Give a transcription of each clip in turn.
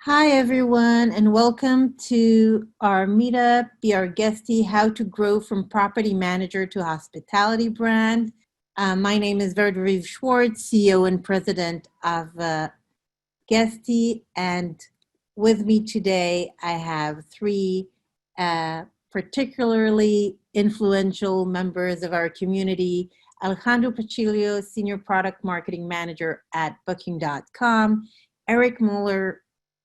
Hi, everyone, and welcome to our meetup, Be Our Guesty, How to Grow from Property Manager to Hospitality Brand. My name is Verda Schwartz, CEO and President of Guesty, and with me today, I have three particularly influential members of our community. Alejandro Pachilio, Senior Product Marketing Manager at Booking.com, Eric Mueller,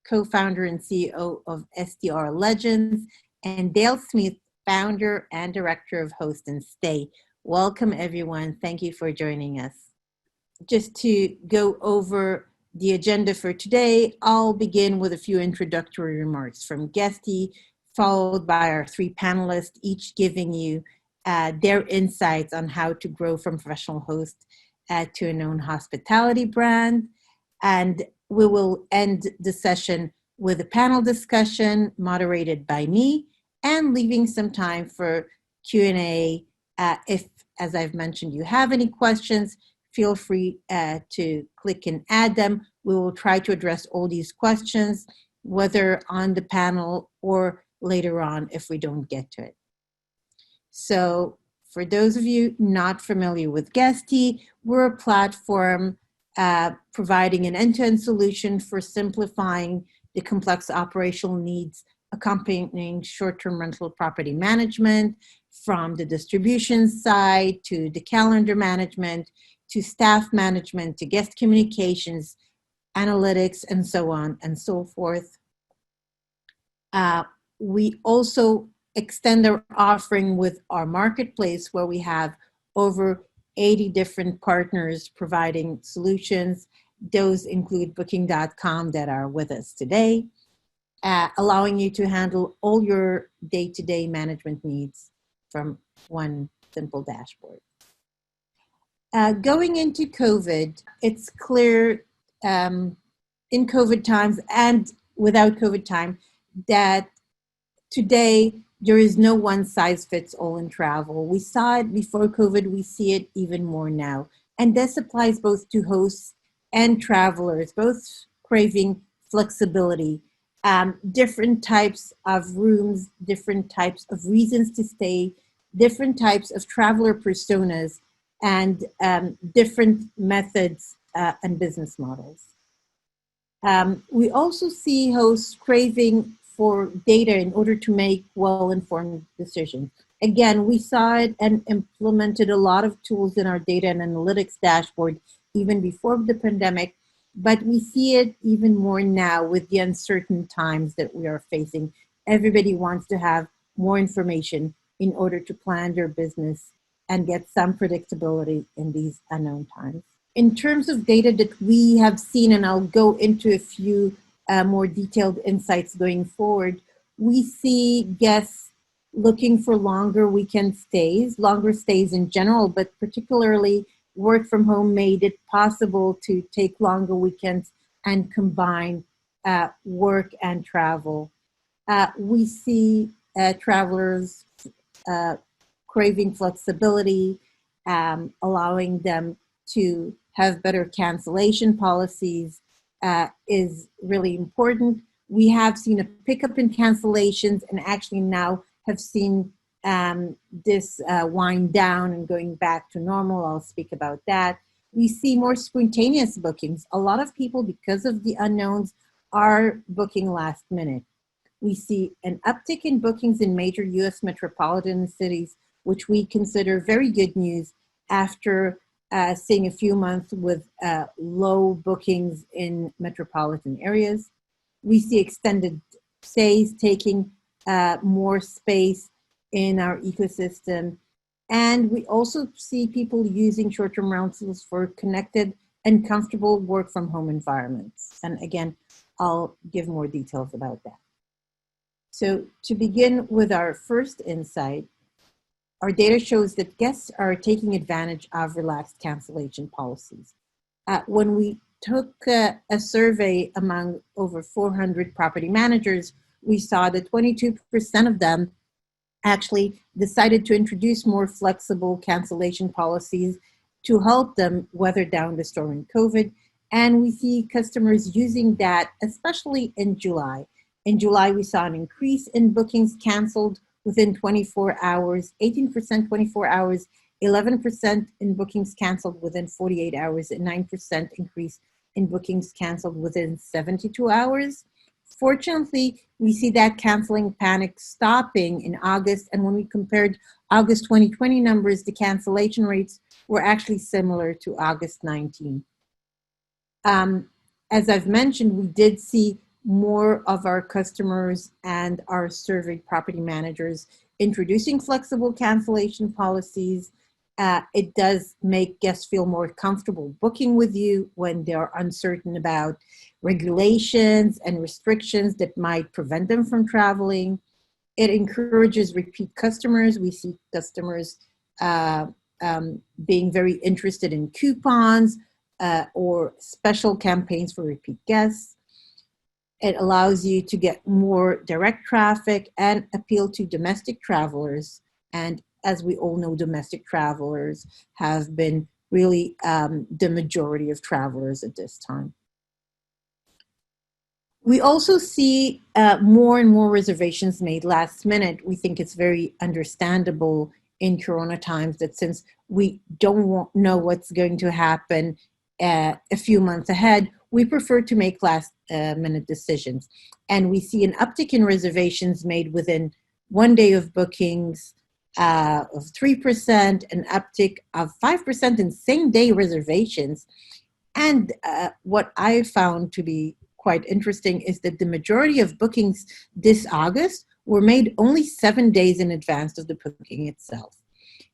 co-founder and CEO of STR Legends, and Dale Smith, founder and director of Host and Stay. Welcome, everyone. Thank you for joining us. Just to go over the agenda for today, I'll begin with a few introductory remarks from Guesty, followed by our three panelists, each giving you their insights on how to grow from professional host to a known hospitality brand. And we will end the session with a panel discussion moderated by me and leaving some time for Q&A. If, as I've mentioned, you have any questions, feel free to click and add them. We will try to address all these questions, whether on the panel or later on if we don't get to it. So for those of you not familiar with Guesty, we're a platform providing an end-to-end solution for simplifying the complex operational needs accompanying short-term rental property management, from the distribution side to the calendar management, to staff management, to guest communications, analytics, and so on and so forth. We also extend our offering with our marketplace, where we have over 80 different partners providing solutions. Those include Booking.com that are with us today, allowing you to handle all your day-to-day management needs from one simple dashboard. Going into COVID, it's clear in COVID times and without COVID time that today there is no one size fits all in travel. We saw it before COVID, we see it even more now. And this applies both to hosts and travelers, both craving flexibility, different types of rooms, different types of reasons to stay, different types of traveler personas, and different methods and business models. We also see hosts craving for data in order to make well-informed decisions. Again, we saw it and implemented a lot of tools in our data and analytics dashboard even before the pandemic, but we see it even more now with the uncertain times that we are facing. Everybody wants to have more information in order to plan their business and get some predictability in these unknown times. In terms of data that we have seen, and I'll go into a few more detailed insights going forward, we see guests looking for longer weekend stays, longer stays in general, but particularly work from home made it possible to take longer weekends and combine work and travel. We see travelers craving flexibility, allowing them to have better cancellation policies, is really important. We have seen a pickup in cancellations and actually now have seen this wind down and going back to normal. I'll speak about that. We see more spontaneous bookings. A lot of people, because of the unknowns, are booking last minute. We see an uptick in bookings in major US metropolitan cities, which we consider very good news after seeing a few months with low bookings in metropolitan areas. We see extended stays taking more space in our ecosystem. And we also see people using short-term rentals for connected and comfortable work from home environments. And again, I'll give more details about that. So to begin with our first insight, our data shows that guests are taking advantage of relaxed cancellation policies. When we took a survey among over 400 property managers, we saw that 22% of them actually decided to introduce more flexible cancellation policies to help them weather down the storm in COVID. And we see customers using that, especially in July. In July, we saw an increase in bookings canceled within 24 hours, 18% 24 hours, 11% in bookings canceled within 48 hours, and 9% increase in bookings canceled within 72 hours. Fortunately, we see that canceling panic stopping in August. And when we compared August 2020 numbers, the cancellation rates were actually similar to August 19. As I've mentioned, we did see more of our customers and our surveyed property managers introducing flexible cancellation policies. It does make guests feel more comfortable booking with you when they're uncertain about regulations and restrictions that might prevent them from traveling. It encourages repeat customers. We see customers being very interested in coupons or special campaigns for repeat guests. It allows you to get more direct traffic and appeal to domestic travelers. And as we all know, domestic travelers have been really the majority of travelers at this time. We also see more and more reservations made last minute. We think it's very understandable in Corona times that since we don't know what's going to happen a few months ahead, we prefer to make last minute decisions. And we see an uptick in reservations made within 1 day of bookings of 3%, an uptick of 5% in same day reservations. And what I found to be quite interesting is that the majority of bookings this August were made only 7 days in advance of the booking itself.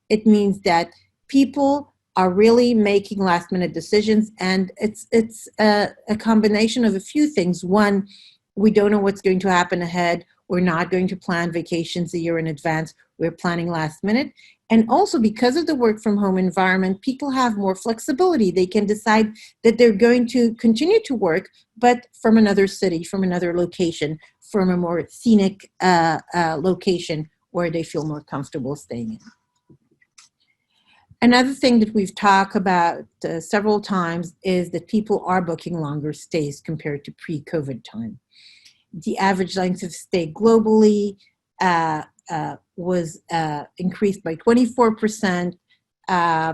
It means that people are really making last minute decisions, and it's a combination of a few things. One, we don't know what's going to happen ahead. We're not going to plan vacations a year in advance. We're planning last minute. And also because of the work from home environment, people have more flexibility. They can decide that they're going to continue to work, but from another city, from another location, from a more scenic location where they feel more comfortable staying in. Another thing that we've talked about several times is that people are booking longer stays compared to pre-COVID time. The average length of stay globally was increased by 24%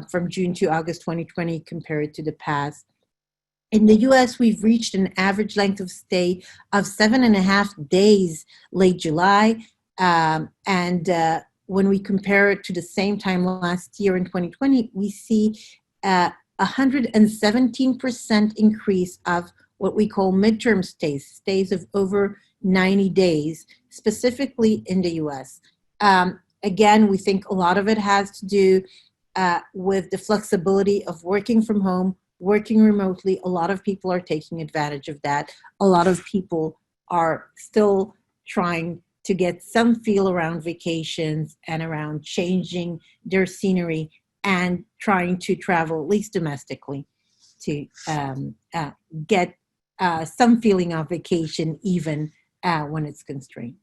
from June to August 2020 compared to the past. In the US, we've reached an average length of stay of 7.5 days late July. When we compare it to the same time last year in 2020, we see 117% increase of what we call midterm stays, stays of over 90 days, specifically in the US. Again, we think a lot of it has to do with the flexibility of working from home, working remotely. A lot of people are taking advantage of that. A lot of people are still trying to get some feel around vacations and around changing their scenery and trying to travel, at least domestically, to get some feeling of vacation even when it's constrained.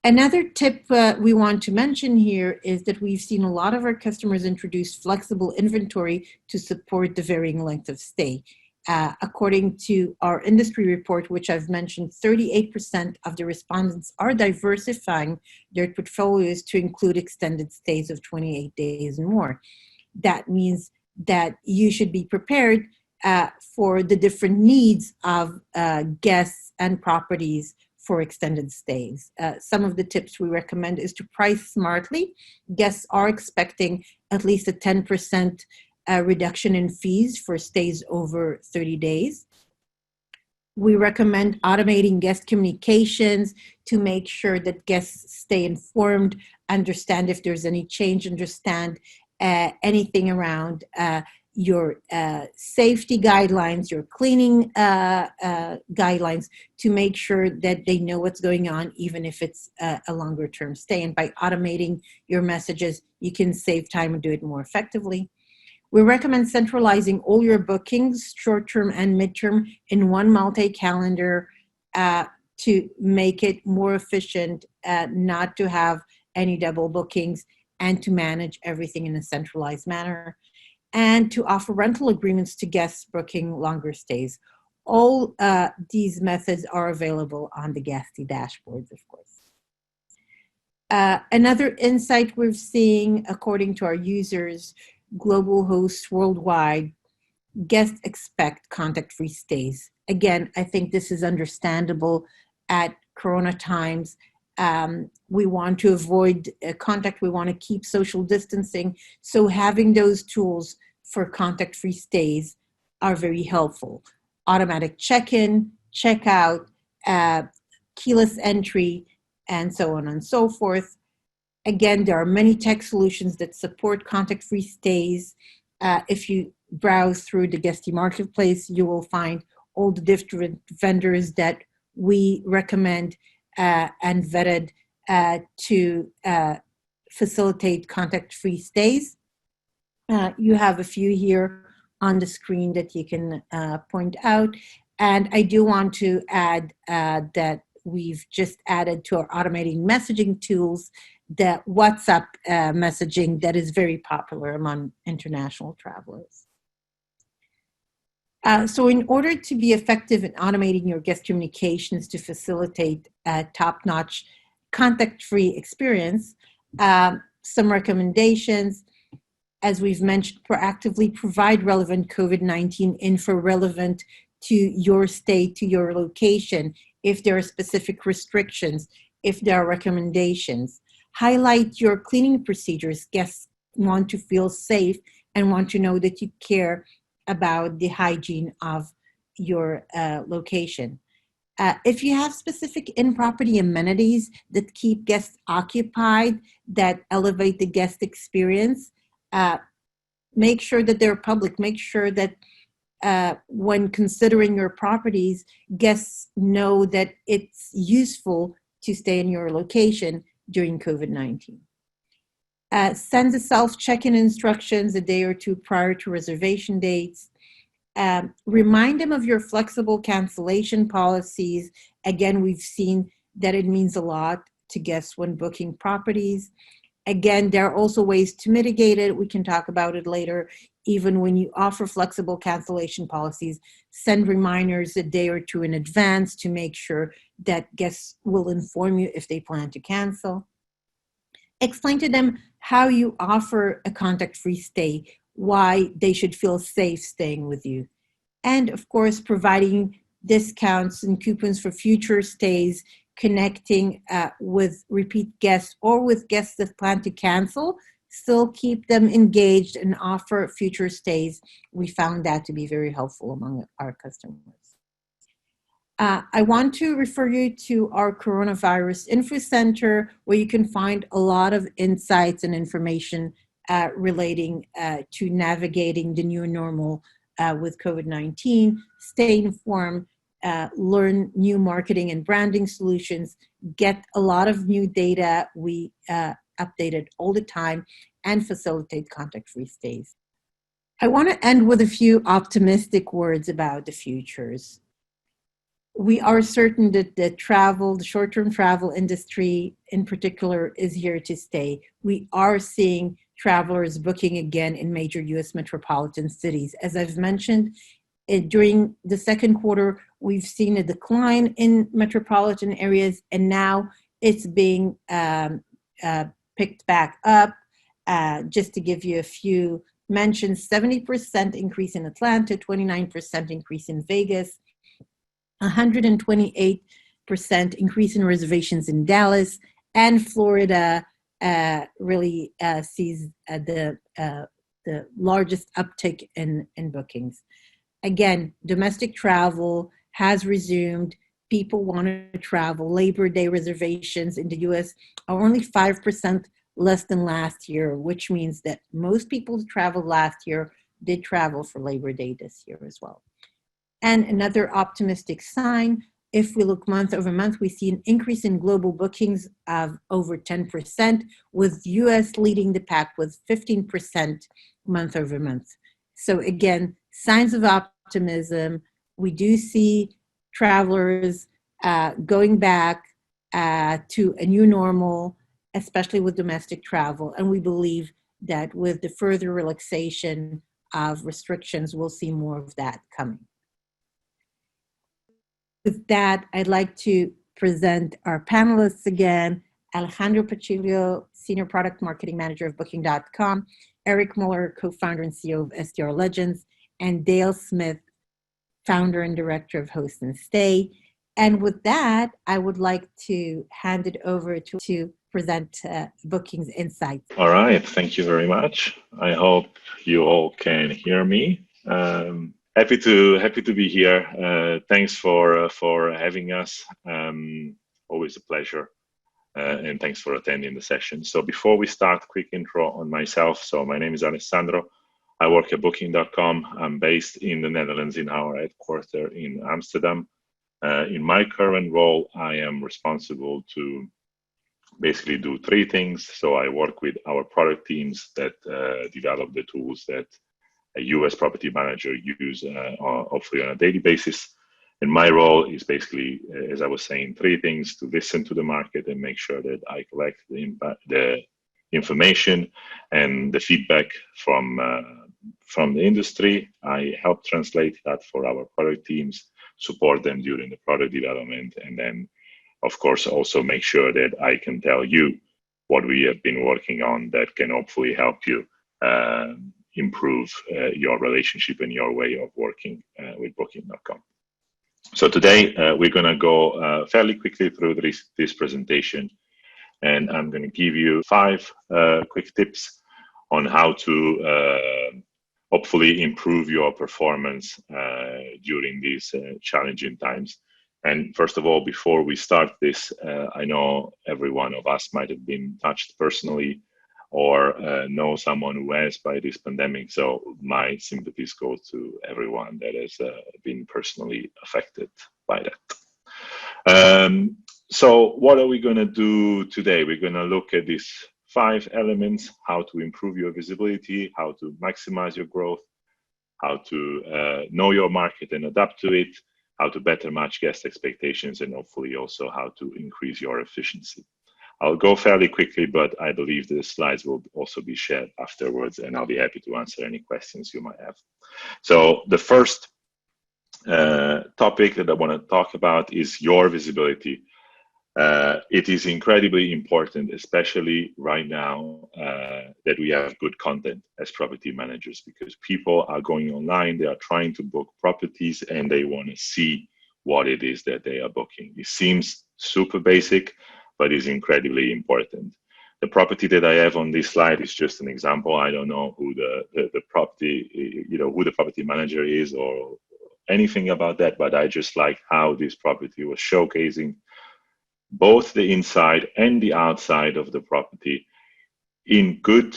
Another tip we want to mention here is that we've seen a lot of our customers introduce flexible inventory to support the varying length of stay. According to our industry report, which I've mentioned, 38% of the respondents are diversifying their portfolios to include extended stays of 28 days and more. That means that you should be prepared for the different needs of guests and properties for extended stays. Some of the tips we recommend is to price smartly. Guests are expecting at least a 10% reduction in fees for stays over 30 days. We recommend automating guest communications to make sure that guests stay informed, understand if there's any change, understand anything around your safety guidelines, your cleaning guidelines, to make sure that they know what's going on, even if it's a longer term stay. And by automating your messages, you can save time and do it more effectively. We recommend centralizing all your bookings, short-term and midterm, in one multi-calendar to make it more efficient, not to have any double bookings, and to manage everything in a centralized manner. and to offer rental agreements to guests booking longer stays. All these methods are available on the Guesty dashboards, of course. Another insight we're seeing, according to our users, global hosts worldwide, guests expect contact-free stays. Again, I think this is understandable at Corona times. We want to avoid contact. We want to keep social distancing. So having those tools for contact-free stays are very helpful. Automatic check-in, check-out, keyless entry, and so on and so forth. Again, there are many tech solutions that support contact-free stays. If you browse through the Guesty marketplace, you will find all the different vendors that we recommend and vetted to facilitate contact-free stays. You have a few here on the screen that you can point out. And I do want to add that we've just added to our automating messaging tools the WhatsApp messaging that is very popular among international travelers. So in order to be effective in automating your guest communications to facilitate a top-notch contact-free experience, some recommendations, as we've mentioned, proactively provide relevant COVID-19 info relevant to your stay, to your location, if there are specific restrictions, if there are recommendations. Highlight your cleaning procedures. Guests want to feel safe and want to know that you care about the hygiene of your location. If you have specific in-property amenities that keep guests occupied, that elevate the guest experience, make sure that they're public. Make sure that when considering your properties, guests know that it's useful to stay in your location during COVID-19. Send the self-check-in instructions a day or two prior to reservation dates. Remind them of your flexible cancellation policies. Again, we've seen that it means a lot to guests when booking properties. Again, there are also ways to mitigate it. We can talk about it later. Even when you offer flexible cancellation policies, send reminders a day or two in advance to make sure that guests will inform you if they plan to cancel. Explain to them how you offer a contact-free stay, why they should feel safe staying with you. And of course, providing discounts and coupons for future stays, connecting with repeat guests or with guests that plan to cancel, still keep them engaged and offer future stays. We found that to be very helpful among our customers. I want to refer you to our Coronavirus Info Center, where you can find a lot of insights and information relating to navigating the new normal with COVID-19. Stay informed, learn new marketing and branding solutions, get a lot of new data. We update it all the time and facilitate contact-free stays. I want to end with a few optimistic words about the futures. We are certain that the short-term travel industry in particular is here to stay. We are seeing travelers booking again in major US metropolitan cities. As I've mentioned, during the second quarter, we've seen a decline in metropolitan areas, and now it's being picked back up. Just to give you a few mentions, 70% increase in Atlanta, 29% increase in Vegas, 128% increase in reservations in Dallas, and Florida really sees the largest uptick in bookings. Again, domestic travel has resumed. People want to travel. Labor Day reservations in the US are only 5% less than last year, which means that most people who traveled last year did travel for Labor Day this year as well. And another optimistic sign, if we look month over month, we see an increase in global bookings of over 10%, with US leading the pack with 15% month over month. So again, signs of optimism. We do see travelers going back to a new normal, especially with domestic travel. And we believe that with the further relaxation of restrictions, we'll see more of that coming. With that, I'd like to present our panelists again. Alejandro Pachilio, Senior Product Marketing Manager of Booking.com, Eric Muller, Co-founder and CEO of STR Legends, and Dale Smith, Founder and Director of Host and Stay. And with that, I would like to hand it over to present Booking's insights. All right, thank you very much. I hope you all can hear me. Happy to be here. Thanks for having us. Always a pleasure. And thanks for attending the session. So before we start, quick intro on myself. So my name is Alessandro. I work at Booking.com. I'm based in the Netherlands in our headquarters in Amsterdam. In my current role, I am responsible to basically do three things. So I work with our product teams that develop the tools that a US property manager use hopefully on a daily basis. And my role is basically, as I was saying, three things: to listen to the market and make sure that I collect the information and the feedback from the industry. I help translate that for our product teams, support them during the product development, and then, of course, also make sure that I can tell you what we have been working on that can hopefully help you improve your relationship and your way of working with Booking.com. So today we're going to go fairly quickly through this presentation, and I'm going to give you 5 quick tips on how to hopefully improve your performance during these challenging times. And first of all, before we start this, I know every one of us might have been touched personally or know someone who has by this pandemic. So my sympathies go to everyone that has been personally affected by that. So what are we going to do today? We're going to look at these 5 elements: how to improve your visibility, how to maximize your growth, how to know your market and adapt to it, how to better match guest expectations, and hopefully also how to increase your efficiency. I'll go fairly quickly, but I believe the slides will also be shared afterwards, and I'll be happy to answer any questions you might have. So the first topic that I want to talk about is your visibility. It is incredibly important, especially right now, that we have good content as property managers, because people are going online, they are trying to book properties, and they want to see what it is that they are booking. It seems super basic, but is incredibly important. The property that I have on this slide is just an example. I don't know who the property, who the property manager is or anything about that, but I just like how this property was showcasing both the inside and the outside of the property in good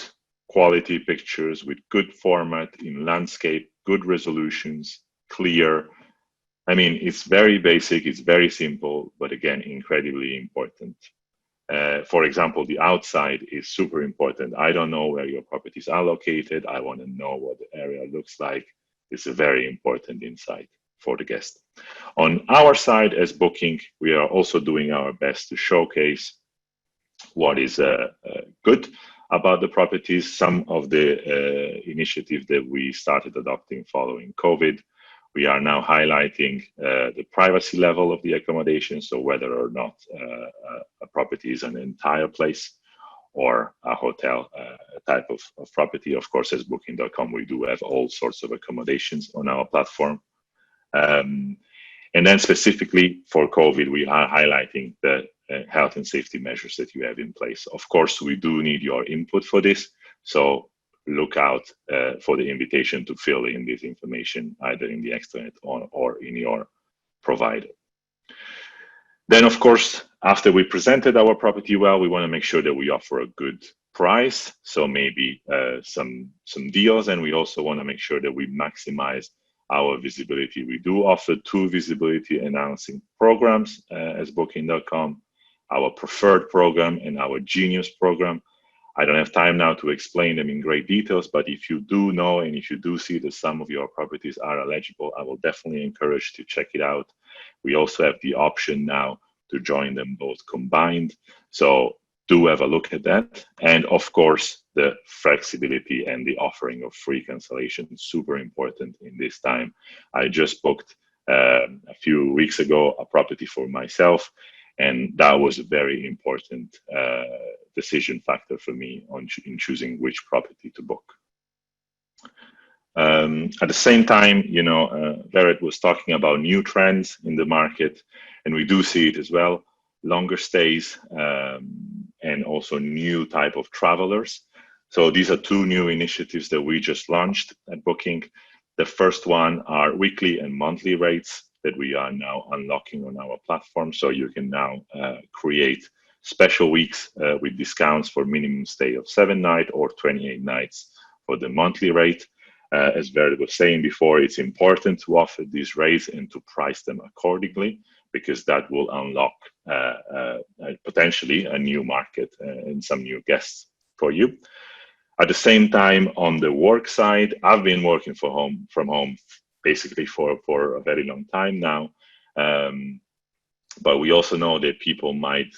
quality pictures with good format, in landscape, good resolutions, clear. I mean, it's very basic, it's very simple, but again, incredibly important. For example, the outside is super important. I don't know where your properties are located. I want to know what the area looks like. It's a very important insight for the guest. On our side as Booking, we are also doing our best to showcase what is good about the properties. Some of the initiatives that we started adopting following COVID, we are now highlighting the privacy level of the accommodation, so whether or not a property is an entire place or a hotel type of property. Of course, as Booking.com, we do have all sorts of accommodations on our platform. And then specifically for COVID, we are highlighting the health and safety measures that you have in place. Of course, we do need your input for this. So look out for the invitation to fill in this information, either in the extranet or in your provider. Then, of course, after we presented our property well, we want to make sure that we offer a good price. So maybe some deals, and we also want to make sure that we maximize our visibility. We do offer 2 visibility announcing programs as Booking.com, our preferred program and our Genius program. I don't have time now to explain them in great details, but if you do know and if you do see that some of your properties are eligible, I will definitely encourage to check it out. We also have the option now to join them both combined. So do have a look at that. And of course, the flexibility and the offering of free cancellation, super important in this time. I just booked a few weeks ago a property for myself, and that was a very important decision factor for me in choosing which property to book. At the same time, Garrett was talking about new trends in the market, and we do see it as well. Longer stays and also new type of travelers. So these are two new initiatives that we just launched at Booking. The first one are weekly and monthly rates that we are now unlocking on our platform. So you can now create special weeks with discounts for minimum stay of 7 nights or 28 nights for the monthly rate. As Verde was saying before, it's important to offer these rates and to price them accordingly, because that will unlock potentially a new market and some new guests for you. At the same time, on the work side, I've been working from home basically for a very long time now. But we also know that people might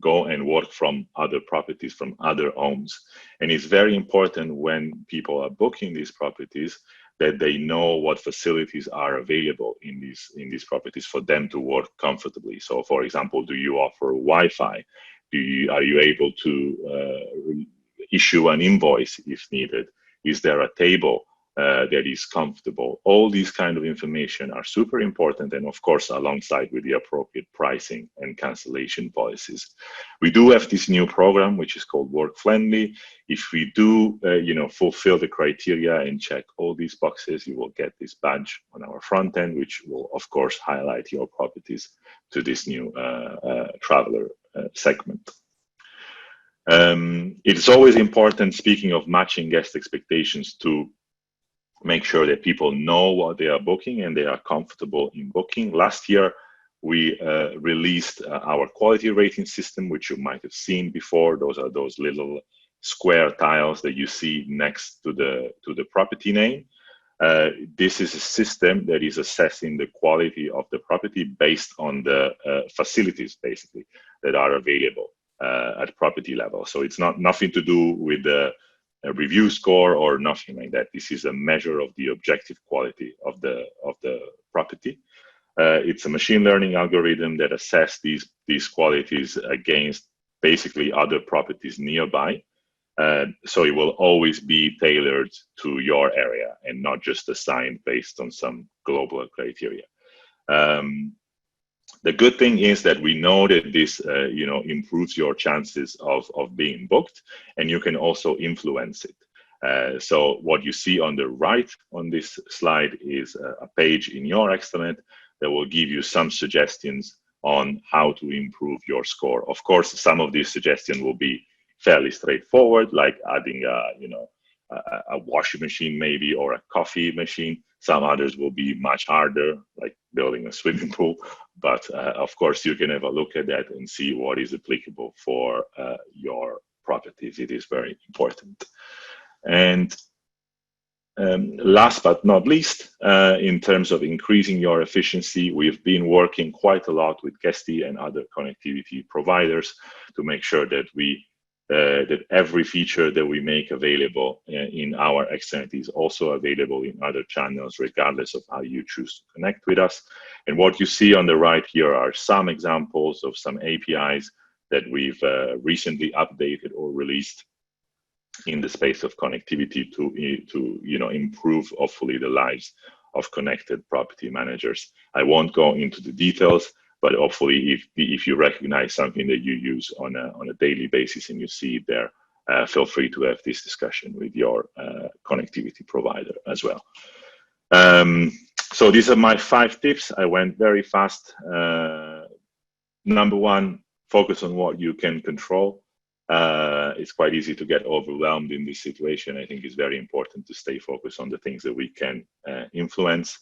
go and work from other properties, from other homes. And it's very important when people are booking these properties that they know what facilities are available in these properties for them to work comfortably. So, for example, do you offer Wi-Fi? Are you able to issue an invoice if needed? Is there a table that is comfortable? All these kind of information are super important, and of course alongside with the appropriate pricing and cancellation policies. We do have this new program which is called Work Friendly. If we do fulfill the criteria and check all these boxes, you will get this badge on our front end, which will of course highlight your properties to this new traveler segment. It's always important, speaking of matching guest expectations, to make sure that people know what they are booking and they are comfortable in booking. Last year, we released our quality rating system, which you might have seen before. Those are those little square tiles that you see next to the property name. This is a system that is assessing the quality of the property based on the facilities, basically, that are available at property level. So it's nothing to do with the review score or nothing like that. This is a measure of the objective quality of the property. It's a machine learning algorithm that assesses these qualities against basically other properties nearby. So it will always be tailored to your area and not just assigned based on some global criteria. The good thing is that we know that this improves your chances of being booked, and you can also influence it. So what you see on the right on this slide is a page in your Extranet that will give you some suggestions on how to improve your score. Of course, some of these suggestions will be fairly straightforward, like adding a washing machine maybe, or a coffee machine. Some others will be much harder, like building a swimming pool. But of course, you can have a look at that and see what is applicable for your properties. It is very important. And last but not least, in terms of increasing your efficiency, we've been working quite a lot with Guesty and other connectivity providers to make sure that that every feature that we make available in our extranet is also available in other channels, regardless of how you choose to connect with us. And what you see on the right here are some examples of some APIs that we've recently updated or released in the space of connectivity to improve, hopefully, the lives of connected property managers. I won't go into the details, but hopefully, if you recognize something that you use on a daily basis and you see it there, feel free to have this discussion with your connectivity provider as well. So these are my 5 tips. I went very fast. Number 1, focus on what you can control. It's quite easy to get overwhelmed in this situation. I think it's very important to stay focused on the things that we can influence.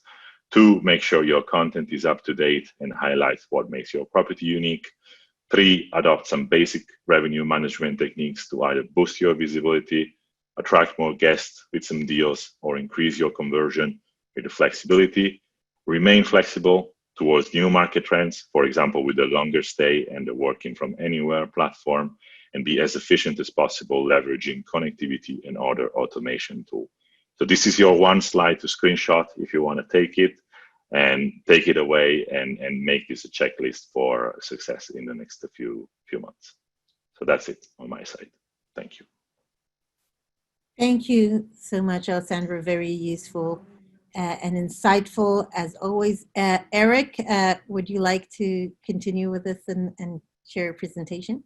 2, make sure your content is up to date and highlights what makes your property unique. 3, adopt some basic revenue management techniques to either boost your visibility, attract more guests with some deals, or increase your conversion with the flexibility. Remain flexible towards new market trends, for example, with the longer stay and the working from anywhere platform. and be as efficient as possible, leveraging connectivity and other automation tools. So this is your one slide to screenshot if you want to take it and take it away and make this a checklist for success in the next few months. So that's it on my side. Thank you. Thank you so much, Alessandro. Very useful and insightful as always. Eric, would you like to continue with us and share your presentation?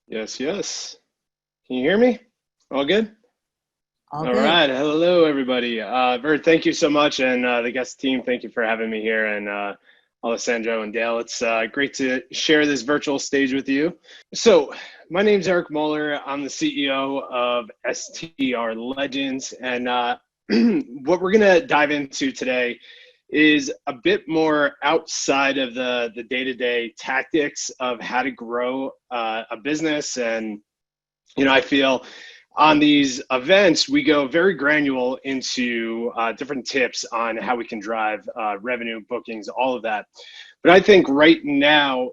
Yes. Can you hear me? All good? All All good. right. Hello, everybody. Bert, thank you so much. And the guest team, thank you for having me here. And Alessandro and Dale, it's great to share this virtual stage with you. So my name's Eric Moeller. I'm the CEO of STR Legends. And what we're going to dive into today is a bit more outside of the day-to-day tactics of how to grow a business. And, I feel on these events, we go very granular into different tips on how we can drive revenue, bookings, all of that. But I think right now,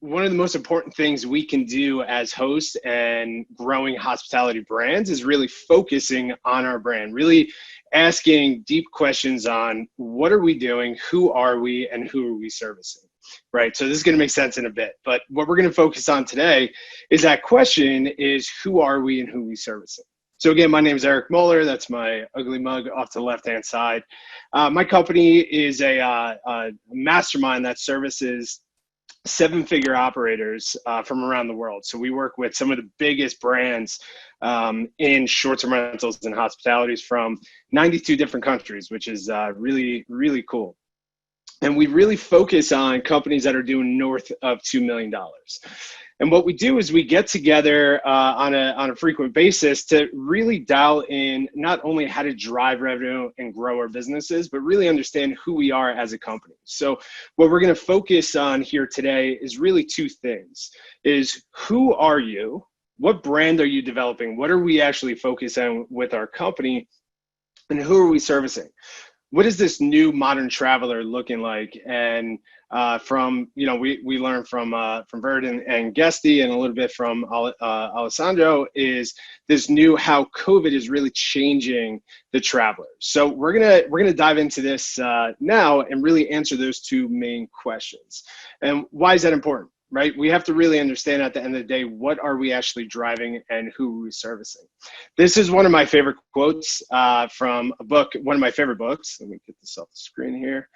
one of the most important things we can do as hosts and growing hospitality brands is really focusing on our brand, really asking deep questions on what are we doing, who are we, and who are we servicing, right? So this is going to make sense in a bit, but what we're going to focus on today is that question is who are we and who are we servicing? So again, my name is Eric Moeller. That's my ugly mug off to the left-hand side. My company is a mastermind that services seven-figure operators from around the world. So we work with some of the biggest brands in short-term rentals and hospitalities from 92 different countries, which is really, really cool. And we really focus on companies that are doing north of $2 million. And what we do is we get together on a frequent basis to really dial in not only how to drive revenue and grow our businesses, but really understand who we are as a company. So what we're going to focus on here today is really two things, is who are you? What brand are you developing? What are we actually focused on with our company? And who are we servicing? What is this new modern traveler looking like? And we learned from Bert and Guesty and a little bit from Alessandro is this new how COVID is really changing the travelers. So we're gonna dive into this now and really answer those two main questions. And why is that important? Right? We have to really understand at the end of the day, what are we actually driving and who are we servicing? This is one of my favorite quotes from a book, one of my favorite books. Let me get this off the screen here,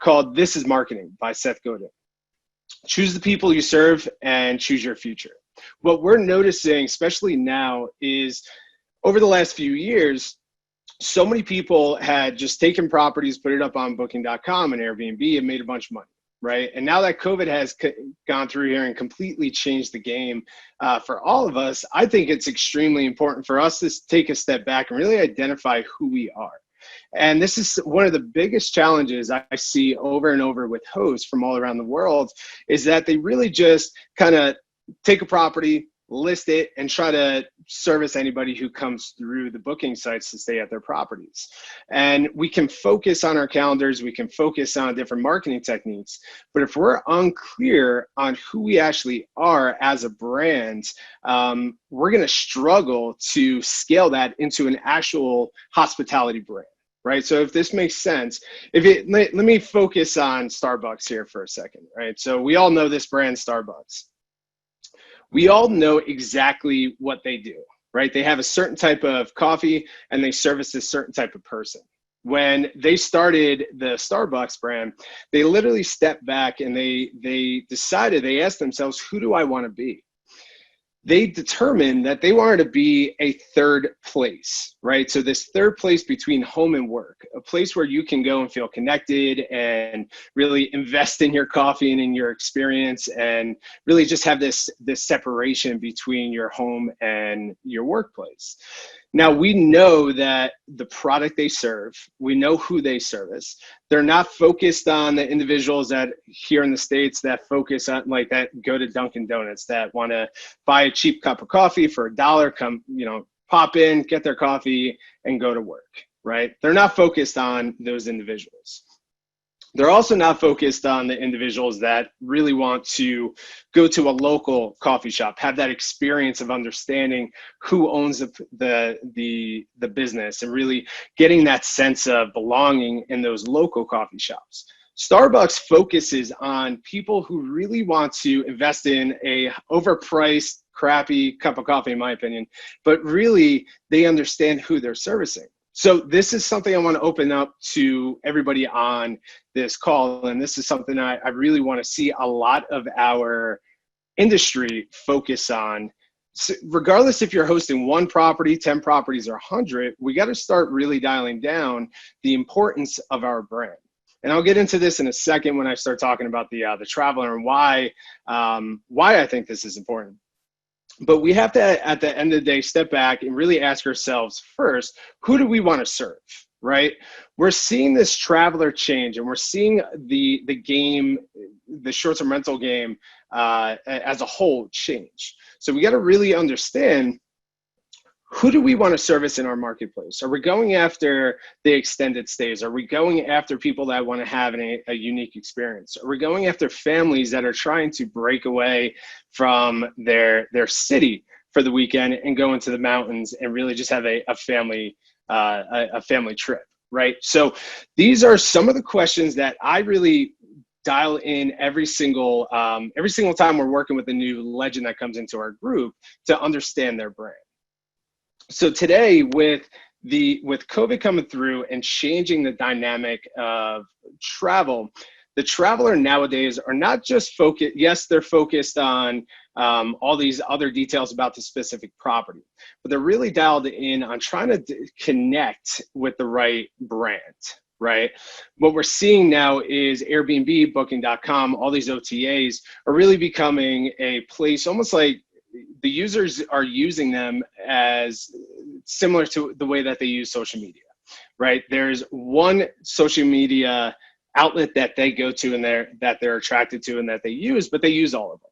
called This is Marketing by Seth Godin. Choose the people you serve and choose your future. What we're noticing, especially now, is over the last few years, so many people had just taken properties, put it up on booking.com and Airbnb and made a bunch of money. Right. And now that COVID has gone through here and completely changed the game for all of us, I think it's extremely important for us to take a step back and really identify who we are. And this is one of the biggest challenges I see over and over with hosts from all around the world is that they really just kind of take a property, list it, and try to service anybody who comes through the booking sites to stay at their properties. And we can focus on our calendars, we can focus on different marketing techniques, but if we're unclear on who we actually are as a brand, we're gonna struggle to scale that into an actual hospitality brand. Right. So if this makes sense, let me focus on Starbucks here for a second. Right. So we all know this brand, Starbucks. We all know exactly what they do, right? They have a certain type of coffee and they service a certain type of person. When they started the Starbucks brand, they literally stepped back and they asked themselves, who do I want to be? They determined that they wanted to be a third place, right? So this third place between home and work, a place where you can go and feel connected and really invest in your coffee and in your experience and really just have this separation between your home and your workplace. Now, we know that the product they serve, we know who they service. They're not focused on the individuals that here in the States that focus on like that go to Dunkin' Donuts, that want to buy a cheap cup of coffee for $1, come, pop in, get their coffee and go to work, right? They're not focused on those individuals. They're also not focused on the individuals that really want to go to a local coffee shop, have that experience of understanding who owns the business and really getting that sense of belonging in those local coffee shops. Starbucks focuses on people who really want to invest in a overpriced, crappy cup of coffee, in my opinion, but really they understand who they're servicing. So this is something I want to open up to everybody on this call. And this is something I really want to see a lot of our industry focus on. So regardless if you're hosting 1 property, 10 properties, or 100, we got to start really dialing down the importance of our brand. And I'll get into this in a second when I start talking about the traveler and why I think this is important. But we have to, at the end of the day, step back and really ask ourselves first, who do we want to serve, right? We're seeing this traveler change, and we're seeing the game, the short-term rental game as a whole change. So we got to really understand, who do we want to service in our marketplace? Are we going after the extended stays? Are we going after people that want to have a unique experience? Are we going after families that are trying to break away from their city for the weekend and go into the mountains and really just have a family trip, right? So these are some of the questions that I really dial in every single time we're working with a new legend that comes into our group to understand their brand. So today, with COVID coming through and changing the dynamic of travel, the traveler nowadays are not just focused, yes, they're focused on all these other details about the specific property, but they're really dialed in on trying to connect with the right brand, right? What we're seeing now is Airbnb, Booking.com, all these OTAs are really becoming a place almost like the users are using them as similar to the way that they use social media, right? There's one social media outlet that they go to and that they're attracted to and that they use, but they use all of them,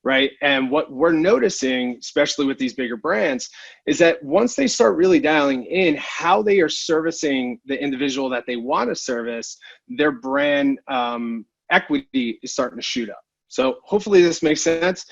right? And what we're noticing, especially with these bigger brands, is that once they start really dialing in how they are servicing the individual that they want to service, their brand equity is starting to shoot up. So hopefully this makes sense.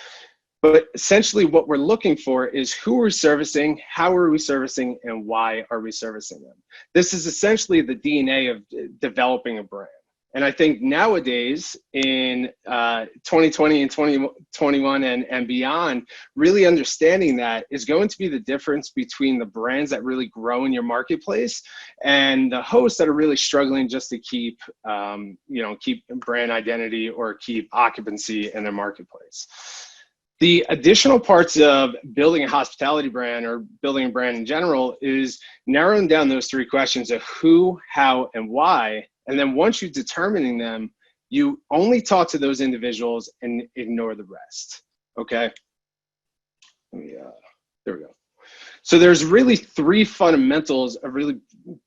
But essentially what we're looking for is who we're servicing, how are we servicing, and why are we servicing them? This is essentially the DNA of developing a brand. And I think nowadays in 2020 and 2021 and beyond, really understanding that is going to be the difference between the brands that really grow in your marketplace and the hosts that are really struggling just to keep brand identity or keep occupancy in their marketplace. The additional parts of building a hospitality brand or building a brand in general is narrowing down those 3 questions of who, how, and why. And then once you're determining them, you only talk to those individuals and ignore the rest, okay? There we go. So there's really 3 fundamentals of really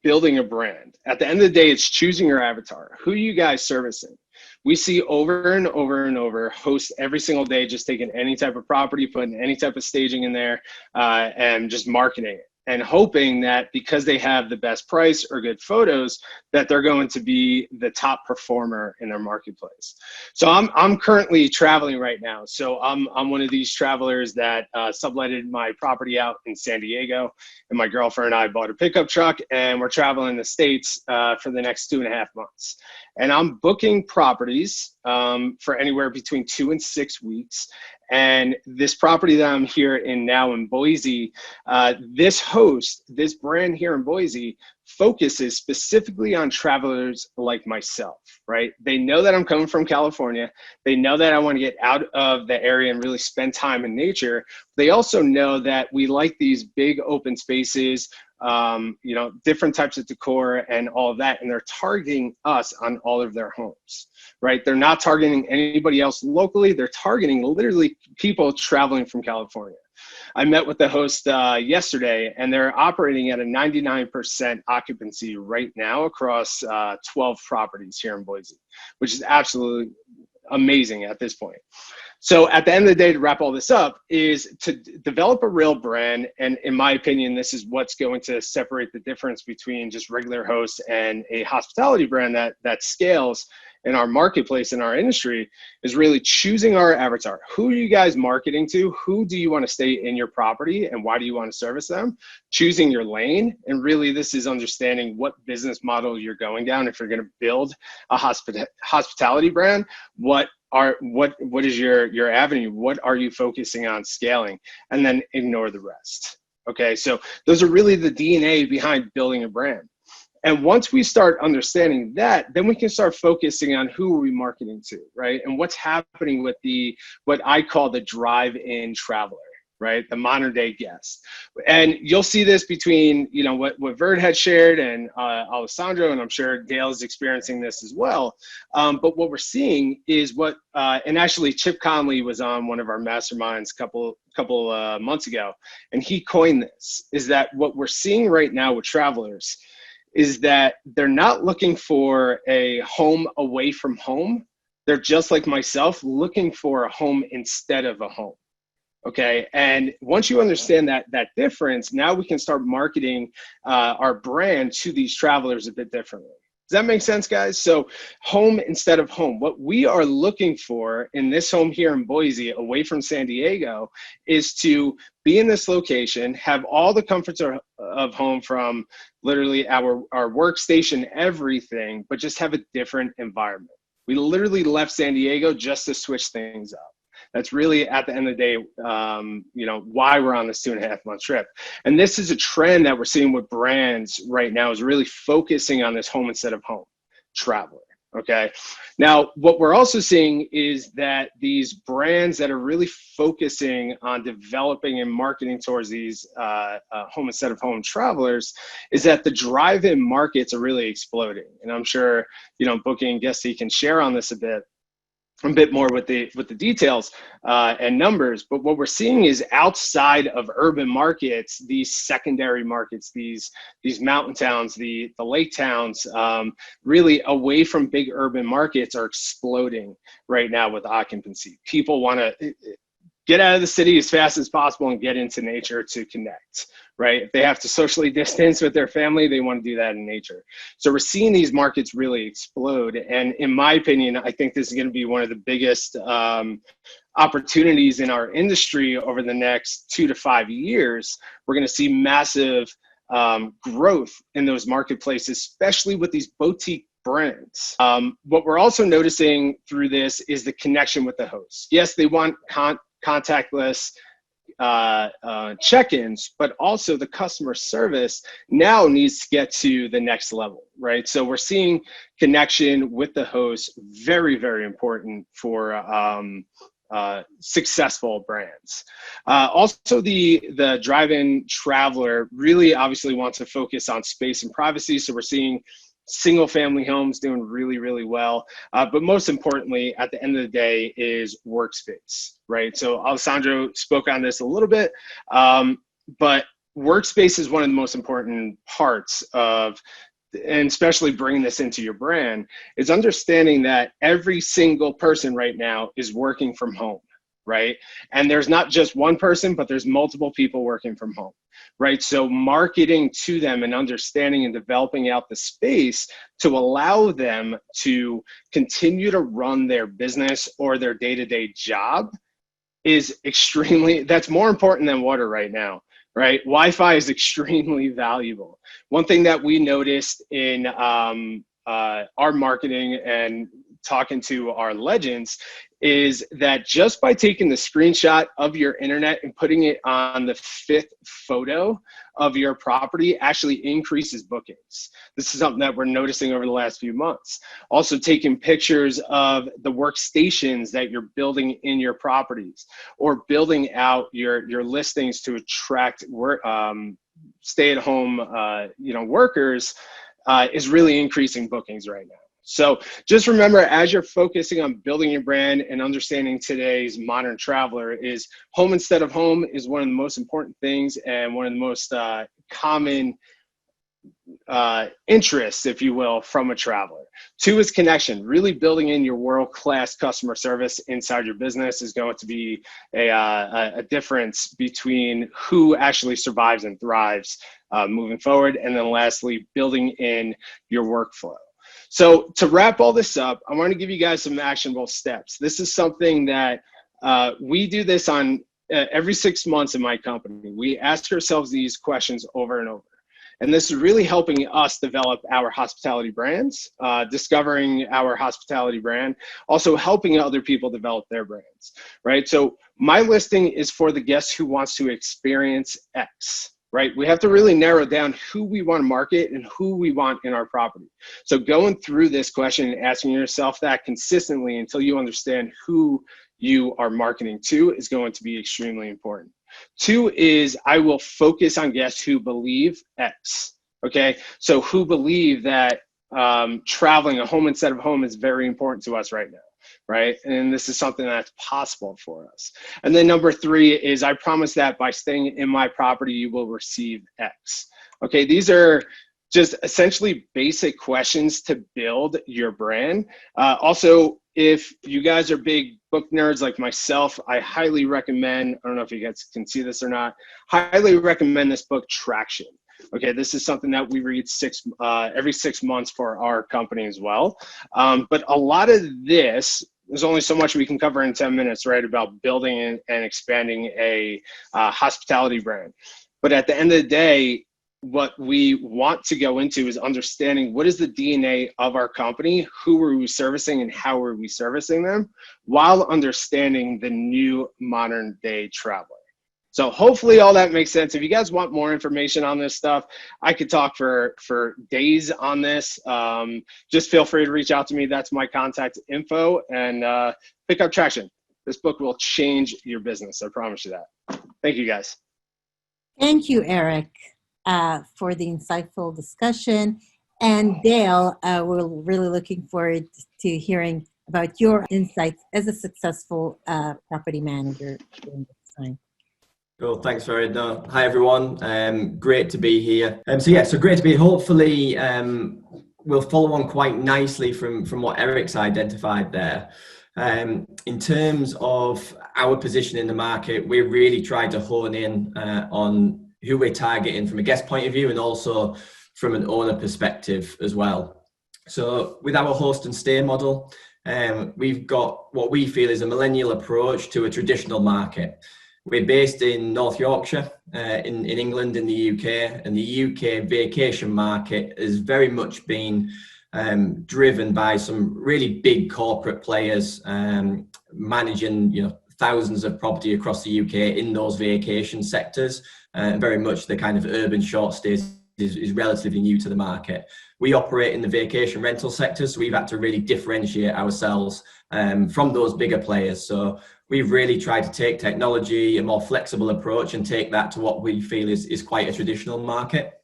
building a brand. At the end of the day, it's choosing your avatar. Who are you guys servicing? We see over and over and over hosts every single day just taking any type of property, putting any type of staging in there, and just marketing it, and hoping that because they have the best price or good photos, that they're going to be the top performer in their marketplace. So I'm currently traveling right now. So I'm one of these travelers that subletted my property out in San Diego, and my girlfriend and I bought a pickup truck, and we're traveling the States for the next 2.5 months. And I'm booking properties for anywhere between 2 and 6 weeks. And this property that I'm here in now in Boise, this brand here in Boise focuses specifically on travelers like myself, right? They know that I'm coming from California. They know that I want to get out of the area and really spend time in nature. They also know that we like these big open spaces, different types of decor and all of that. And they're targeting us on all of their homes, right? They're not targeting anybody else locally. They're targeting literally people traveling from California. I met with the host yesterday, and they're operating at a 99% occupancy right now across 12 properties here in Boise, which is absolutely amazing at this point. So at the end of the day, to wrap all this up, is to develop a real brand. And in my opinion, this is what's going to separate the difference between just regular hosts and a hospitality brand that scales in our marketplace, in our industry, is really choosing our avatar. Who are you guys marketing to? Who do you want to stay in your property, and why do you want to service them? Choosing your lane. And really, this is understanding what business model you're going down. If you're going to build a hospitality brand, what is your avenue? What are you focusing on scaling? And then ignore the rest. Okay, so those are really the DNA behind building a brand. And once we start understanding that, then we can start focusing on who are we marketing to, right? And what's happening with what I call the drive-in traveler, right? The modern day guest. And you'll see this between, what Verd had shared and Alessandro, and I'm sure Dale's experiencing this as well. But what we're seeing is and actually Chip Conley was on one of our masterminds a couple months ago, and he coined this, is that what we're seeing right now with travelers is that they're not looking for a home away from home. They're just like myself, looking for a home instead of a home. Okay, and once you understand that difference, now we can start marketing our brand to these travelers a bit differently. Does that make sense, guys? So home instead of home. What we are looking for in this home here in Boise, away from San Diego, is to be in this location, have all the comforts of home, from literally our workstation, everything, but just have a different environment. We literally left San Diego just to switch things up. That's really, at the end of the day, why we're on this 2.5 month trip. And this is a trend that we're seeing with brands right now, is really focusing on this home instead of home traveler. Okay. Now, what we're also seeing is that these brands that are really focusing on developing and marketing towards these home instead of home travelers, is that the drive-in markets are really exploding. And I'm sure, Booking and Guesty can share on this a bit more with the details and numbers. But what we're seeing is, outside of urban markets, these secondary markets, these mountain towns, the lake towns, really away from big urban markets, are exploding right now with occupancy. People want to get out of the city as fast as possible and get into nature to connect, right? If they have to socially distance with their family, they want to do that in nature. So we're seeing these markets really explode. And in my opinion, I think this is going to be one of the biggest opportunities in our industry over the next 2 to 5 years. We're going to see massive growth in those marketplaces, especially with these boutique brands. What we're also noticing through this is the connection with the host. Yes, they want contactless check-ins, but also the customer service now needs to get to the next level, right? So we're seeing connection with the host, very, very important for successful brands. Also, the drive-in traveler really obviously wants to focus on space and privacy. So we're seeing single family homes doing really, really well. But most importantly, at the end of the day, is workspace, right? So Alessandro spoke on this a little bit, but workspace is one of the most important parts of, and especially bringing this into your brand, is understanding that every single person right now is working from home, right? And there's not just one person, but there's multiple people working from home, right? So marketing to them and understanding and developing out the space to allow them to continue to run their business or their day-to-day job is that's more important than water right now, right? Wi-Fi is extremely valuable. One thing that we noticed in our marketing and talking to our legends is that just by taking the screenshot of your internet and putting it on the 5th photo of your property actually increases bookings. This is something that we're noticing over the last few months. Also, taking pictures of the workstations that you're building in your properties, or building out your listings to attract stay-at-home workers is really increasing bookings right now. So just remember, as you're focusing on building your brand and understanding today's modern traveler, is home instead of home is one of the most important things, and one of the most common interest, if you will, from a traveler. 2 is connection. Really building in your world-class customer service inside your business is going to be a difference between who actually survives and thrives moving forward. And then lastly, building in your workflow. So to wrap all this up, I want to give you guys some actionable steps. This is something that we do this on every 6 months in my company. We ask ourselves these questions over and over. And this is really helping us develop our hospitality brands, discovering our hospitality brand, also helping other people develop their brands, right? So my listing is for the guest who wants to experience X, right? We have to really narrow down who we want to market and who we want in our property. So going through this question and asking yourself that consistently until you understand who you are marketing to is going to be extremely important. 2 is I will focus on guests who believe X, okay? So who believe that traveling a home instead of home is very important to us right now, right? And this is something that's possible for us. And then number 3 is I promise that by staying in my property, you will receive X. Okay, these are just essentially basic questions to build your brand. Also, if you guys are big book nerds like myself, I highly recommend, I don't know if you guys can see this or not, highly recommend this book, Traction. Okay, this is something that we read every 6 months for our company as well. But a lot of this, there's only so much we can cover in 10 minutes, right, about building and expanding a hospitality brand. But at the end of the day, what we want to go into is understanding what is the DNA of our company, who are we servicing and how are we servicing them, while understanding the new modern day traveler. So hopefully all that makes sense. If you guys want more information on this stuff, I could talk for days on this. Just feel free to reach out to me. That's my contact info, and pick up Traction. This book will change your business. I promise you that. Thank you, guys. Thank you, Eric, for the insightful discussion. And Dale, we're really looking forward to hearing about your insights as a successful property manager during this time. Cool, thanks, Farid. Hi, everyone. Great to be here. So great to be here. Hopefully, we'll follow on quite nicely from what Eric's identified there. In terms of our position in the market, we really tried to hone in on who we're targeting from a guest point of view and also from an owner perspective as well. So with our host and stay model, we've got what we feel is a millennial approach to a traditional market. We're based in North Yorkshire, in England, in the UK, and the UK vacation market has very much been driven by some really big corporate players managing, thousands of property across the UK in those vacation sectors. Very much the kind of urban short stays is relatively new to the market. We operate in the vacation rental sector, so we've had to really differentiate ourselves from those bigger players. So we've really tried to take technology, a more flexible approach, and take that to what we feel is quite a traditional market.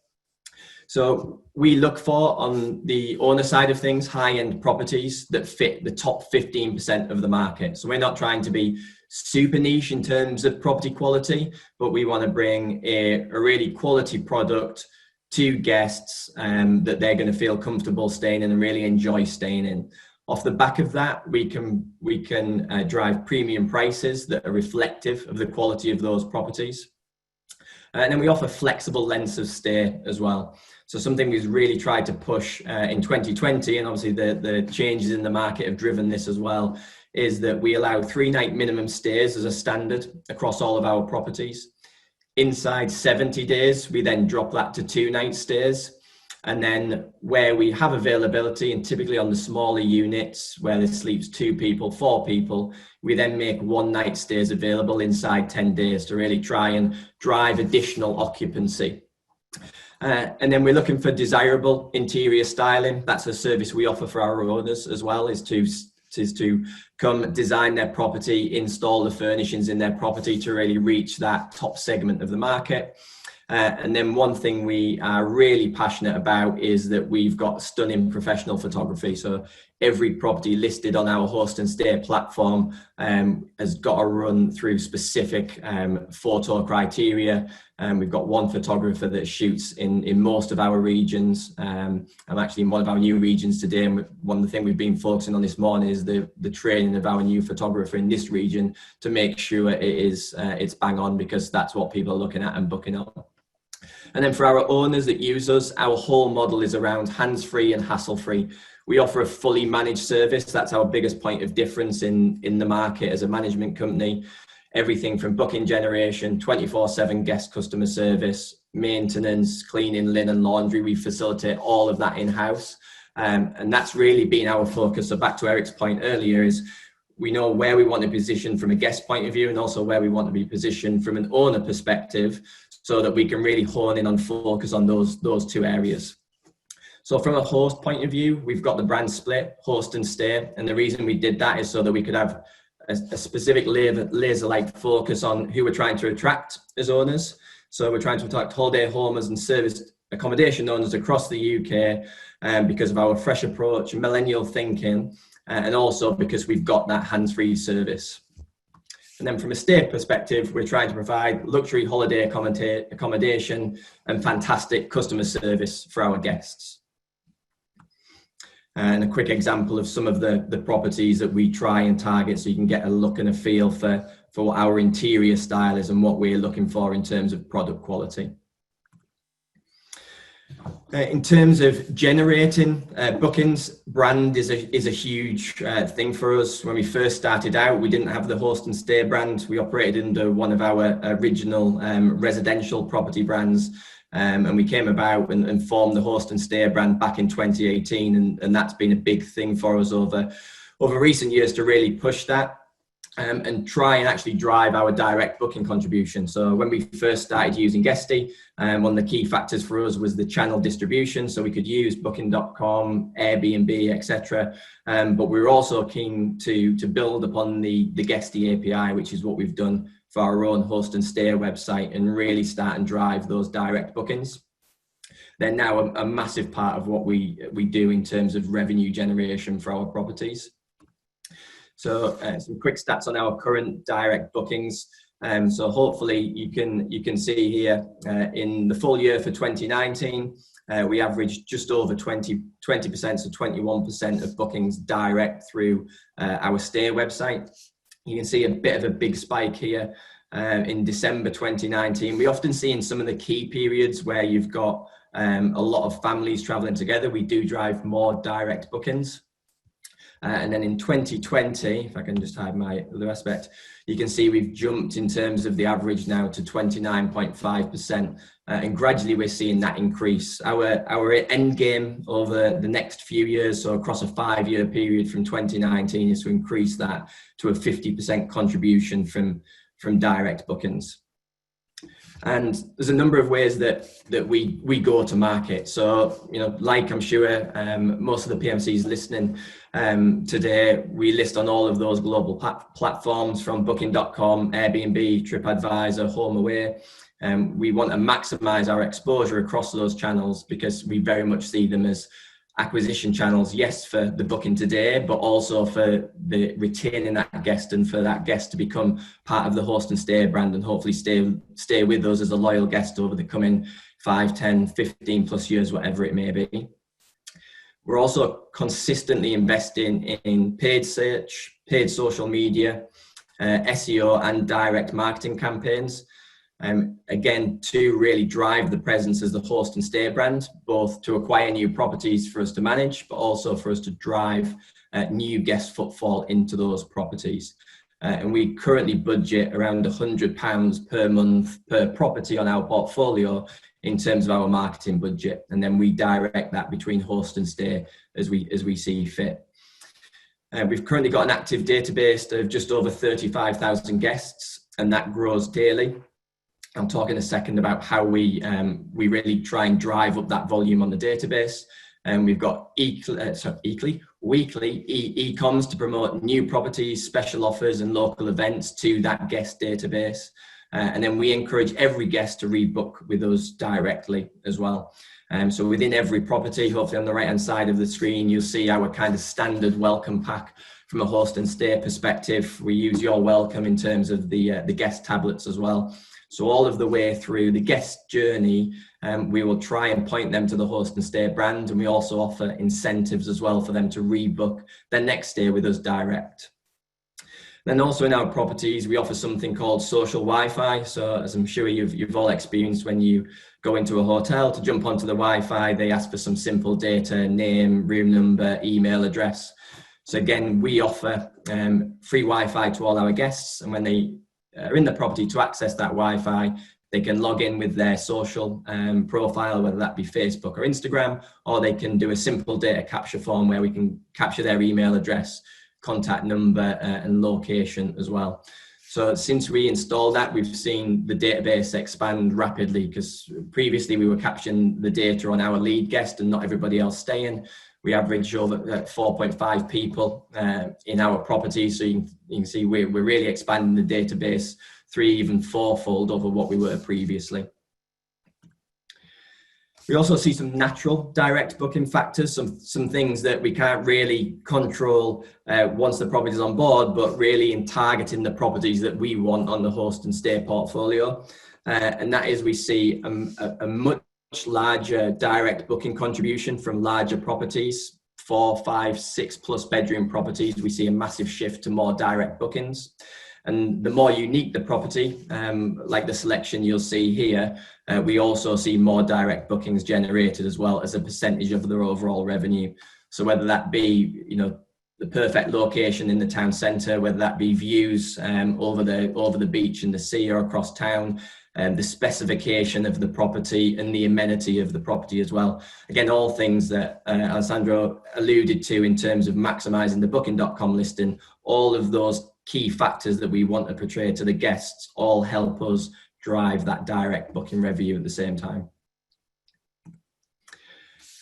So we look for, on the owner side of things, high-end properties that fit the top 15% of the market. So we're not trying to be super niche in terms of property quality, but we want to bring a really quality product to guests that they're going to feel comfortable staying in and really enjoy staying in. Off the back of that, we can drive premium prices that are reflective of the quality of those properties. And then we offer flexible lengths of stay as well. So something we've really tried to push in 2020, and obviously the changes in the market have driven this as well, is that we allow 3-night minimum stays as a standard across all of our properties. Inside 70 days, we then drop that to 2-night stays. And then where we have availability, and typically on the smaller units where there sleeps 2 people, 4 people, we then make 1-night stays available inside 10 days to really try and drive additional occupancy. And then we're looking for desirable interior styling. That's a service we offer for our owners as well, is to come design their property, install the furnishings in their property to really reach that top segment of the market. And then one thing we are really passionate about is that we've got stunning professional photography. So every property listed on our host and stay platform has got to run through specific photo criteria. We've got one photographer that shoots in most of our regions. I'm actually in one of our new regions today, and one of the things we've been focusing on this morning is the training of our new photographer in this region to make sure it's bang on, because that's what people are looking at and booking on. And then for our owners that use us, our whole model is around hands-free and hassle-free. We offer a fully managed service. That's our biggest point of difference in the market as a management company. Everything from booking generation, 24/7 guest customer service, maintenance, cleaning, linen, laundry. We facilitate all of that in-house. And that's really been our focus. So back to Eric's point earlier, is we know where we want to position from a guest point of view, and also where we want to be positioned from an owner perspective, so that we can really hone in on focus on those two areas. So from a host point of view, we've got the brand split, host and stay. And the reason we did that is so that we could have a specific laser-like focus on who we're trying to attract as owners. So we're trying to attract holiday homers and service accommodation owners across the UK because of our fresh approach, millennial thinking, and also because we've got that hands-free service. And then from a stay perspective, we're trying to provide luxury holiday accommodation and fantastic customer service for our guests. And a quick example of some of the properties that we try and target, so you can get a look and a feel for what our interior style is and what we're looking for in terms of product quality. In terms of generating bookings, brand is a huge thing for us. When we first started out, we didn't have the host and stay brand. We operated under one of our original residential property brands, and we came about and formed the host and stay brand back in 2018, and that's been a big thing for us over recent years to really push that. And try and actually drive our direct booking contribution. So when we first started using Guesty, one of the key factors for us was the channel distribution. So we could use booking.com, Airbnb, etc. But we were also keen to build upon the Guesty API, which is what we've done for our own host and stay website, and really start and drive those direct bookings. They're now a massive part of what we do in terms of revenue generation for our properties. So some quick stats on our current direct bookings. So hopefully you can see here in the full year for 2019, we averaged just over 20%, so 21% of bookings direct through our stay website. You can see a bit of a big spike here in December 2019. We often see in some of the key periods where you've got a lot of families traveling together, we do drive more direct bookings. And then in 2020, if I can just hide my other aspect, you can see we've jumped in terms of the average now to 29.5%. And gradually we're seeing that increase. Our end game over the next few years, so across a 5-year period from 2019, is to increase that to a 50% contribution from direct bookings. And there's a number of ways that we go to market. So, like I'm sure most of the PMCs listening today, we list on all of those global platforms, from booking.com, Airbnb, TripAdvisor, HomeAway. We want to maximize our exposure across those channels, because we very much see them as acquisition channels, yes, for the booking today, but also for the retaining that guest, and for that guest to become part of the host and stay brand, and hopefully stay with us as a loyal guest over the coming 5, 10, 15 plus years, whatever it may be. We're also consistently investing in paid search, paid social media, SEO and direct marketing campaigns. Again, to really drive the presence as the host and stay brand, both to acquire new properties for us to manage, but also for us to drive new guest footfall into those properties. And we currently budget around £100 per month per property on our portfolio in terms of our marketing budget. And then we direct that between host and stay as we see fit. We've currently got an active database of just over 35,000 guests, and that grows daily. I'll talk in a second about how we really try and drive up that volume on the database. And we've got weekly e-coms to promote new properties, special offers and local events to that guest database. And then we encourage every guest to rebook with us directly as well. So within every property, hopefully on the right hand side of the screen, you'll see our kind of standard welcome pack from a host and stay perspective. We use Your Welcome in terms of the guest tablets as well. So all of the way through the guest journey, we will try and point them to the host and stay brand, and we also offer incentives as well for them to rebook their next stay with us direct. Then also in our properties, we offer something called social Wi-Fi. So as I'm sure you've all experienced, when you go into a hotel to jump onto the Wi-Fi, they ask for some simple data, name, room number, email address. So again, we offer free Wi-Fi to all our guests, and when they are in the property to access that Wi-Fi, they can log in with their social profile, whether that be Facebook or Instagram, or they can do a simple data capture form where we can capture their email address, contact number, and location as well. So since we installed that, we've seen the database expand rapidly, because previously we were capturing the data on our lead guest and not everybody else staying. We average over 4.5 people in our property. So you can see we're really expanding the database 3, even 4-fold over what we were previously. We also see some natural direct booking factors, some things that we can't really control once the property is on board, but really in targeting the properties that we want on the host and stay portfolio. And that is, we see a much larger direct booking contribution from larger properties, 4, 5, 6+ bedroom properties. We see a massive shift to more direct bookings. And the more unique the property, like the selection you'll see here, we also see more direct bookings generated as well as a percentage of their overall revenue. So whether that be, the perfect location in the town centre, whether that be views over the beach and the sea or across town, the specification of the property and the amenity of the property as well. Again, all things that Alessandro alluded to in terms of maximising the booking.com listing, all of those key factors that we want to portray to the guests all help us drive that direct booking revenue at the same time.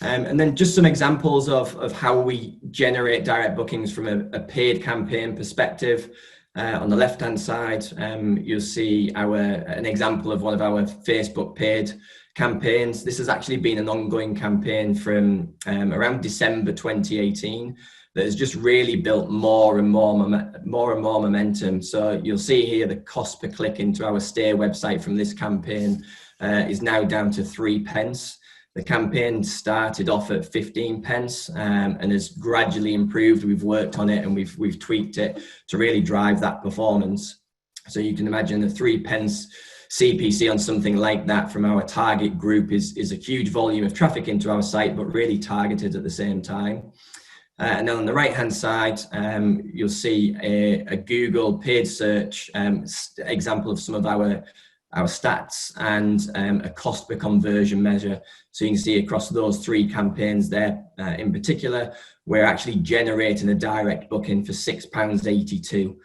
And then just some examples of how we generate direct bookings from a paid campaign perspective. On the left-hand side, you'll see an example of one of our Facebook paid campaigns. This has actually been an ongoing campaign from around December 2018 that has just really built more and more momentum. So you'll see here the cost per click into our stay website from this campaign is now down to 3 pence. The campaign started off at 15 pence and has gradually improved. We've worked on it and we've tweaked it to really drive that performance. So you can imagine the 3 pence CPC on something like that from our target group is a huge volume of traffic into our site, but really targeted at the same time. And then on the right-hand side, you'll see a Google paid search example of some of our stats and a cost per conversion measure. So you can see across those 3 campaigns there, in particular, we're actually generating a direct booking for £6.82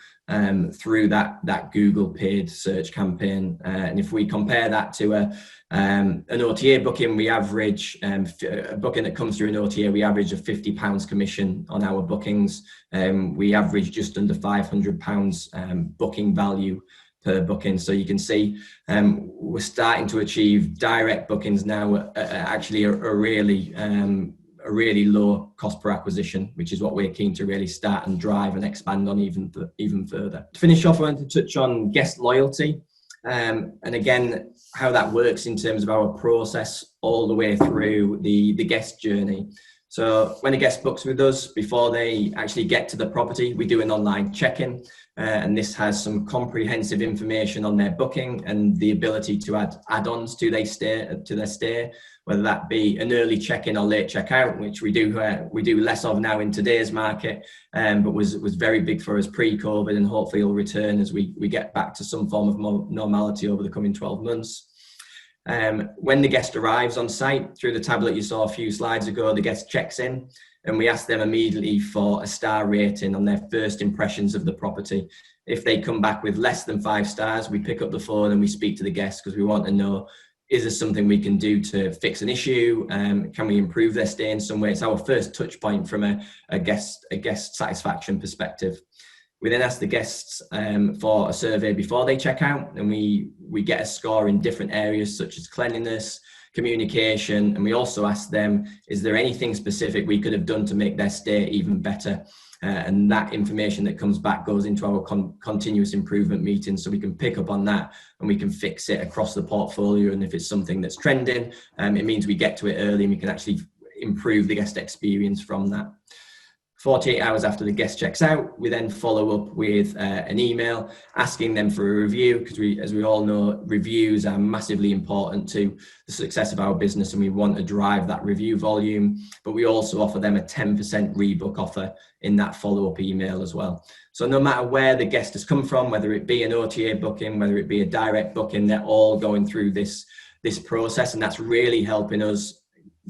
through that Google paid search campaign. And if we compare that to an OTA booking, we average a booking that comes through an OTA, we average a £50 commission on our bookings. We average just under £500 booking value per booking. So you can see we're starting to achieve direct bookings now actually a really low cost per acquisition, which is what we're keen to really start and drive and expand on even further. To finish off, I want to touch on guest loyalty and again how that works in terms of our process all the way through the guest journey. So when a guest books with us, before they actually get to the property, we do an online check-in, and this has some comprehensive information on their booking and the ability to add add-ons to their stay, whether that be an early check-in or late check-out, which we do less of now in today's market, but was very big for us pre-COVID, and hopefully will return as we get back to some form of normality over the coming 12 months. When the guest arrives on site, through the tablet you saw a few slides ago, the guest checks in and we ask them immediately for a star rating on their first impressions of the property. If they come back with less than 5 stars, we pick up the phone and we speak to the guest because we want to know, is there something we can do to fix an issue? Can we improve their stay in some way? It's our first touch point from a guest satisfaction perspective. We then ask the guests for a survey before they check out, and we we get a score in different areas such as cleanliness, communication, and we also ask them, is there anything specific we could have done to make their stay even better? And that information that comes back goes into our continuous improvement meetings, so we can pick up on that and we can fix it across the portfolio. And if it's something that's trending, it means we get to it early and we can actually improve the guest experience from that. 48 hours after the guest checks out, we then follow up with an email asking them for a review, because as we all know, reviews are massively important to the success of our business, and we want to drive that review volume. But we also offer them a 10% rebook offer in that follow-up email as well. So no matter where the guest has come from, whether it be an OTA booking, whether it be a direct booking, they're all going through this process, and that's really helping us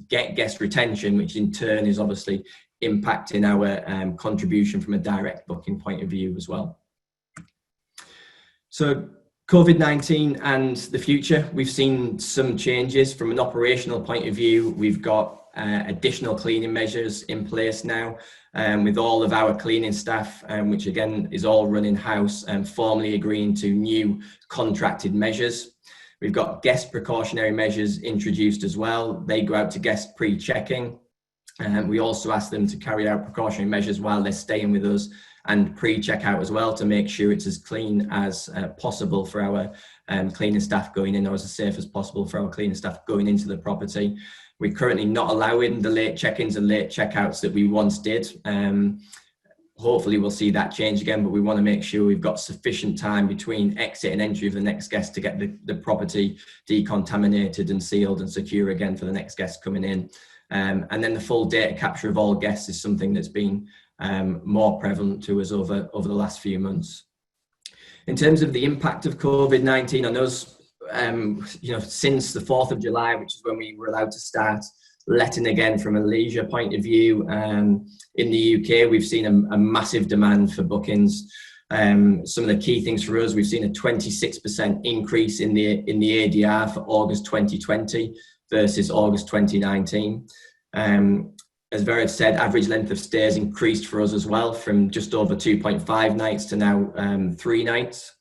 get guest retention, which in turn is obviously impacting our contribution from a direct booking point of view as well. So COVID-19 and the future, we've seen some changes from an operational point of view. We've got additional cleaning measures in place now, with all of our cleaning staff, which again is all run in-house, and formally agreeing to new contracted measures. We've got guest precautionary measures introduced as well. They go out to guests pre-checking. We also ask them to carry out precautionary measures while they're staying with us, and pre-checkout as well, to make sure it's as clean as possible for our cleaning staff going in, or as safe as possible for our cleaning staff going into the property. We're currently not allowing the late check-ins and late checkouts that we once did. Hopefully we'll see that change again, but we want to make sure we've got sufficient time between exit and entry of the next guest to get the property decontaminated and sealed and secure again for the next guest coming in. And then the full data capture of all guests is something that's been more prevalent to us over the last few months. In terms of the impact of COVID-19 on us, since the 4th of July, which is when we were allowed to start letting again from a leisure point of view, in the UK, we've seen a massive demand for bookings. Some of the key things for us, we've seen a 26% increase in the ADR for August 2020 versus August 2019. As Vered said, average length of stay has increased for us as well, from just over 2.5 nights to now 3 nights.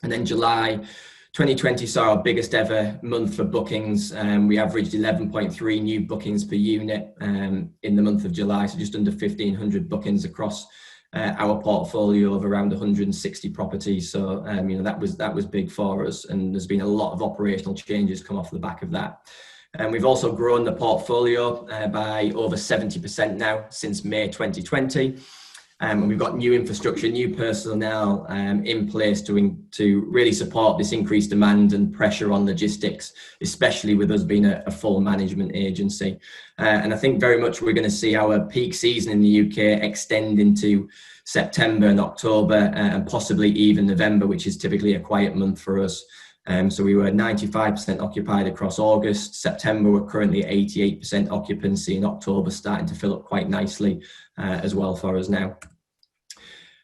And then July 2020 saw our biggest ever month for bookings. We averaged 11.3 new bookings per unit in the month of July, so just under 1,500 bookings across our portfolio of around 160 properties. So that was big for us, and there's been a lot of operational changes come off the back of that. And we've also grown the portfolio by over 70% now since May 2020. And we've got new infrastructure, new personnel in place to really support this increased demand and pressure on logistics, especially with us being a full management agency. And I think very much we're going to see our peak season in the UK extend into September and October, and possibly even November, which is typically a quiet month for us. So we were 95% occupied across August. September, we're currently at 88% occupancy, and October starting to fill up quite nicely as well for us now.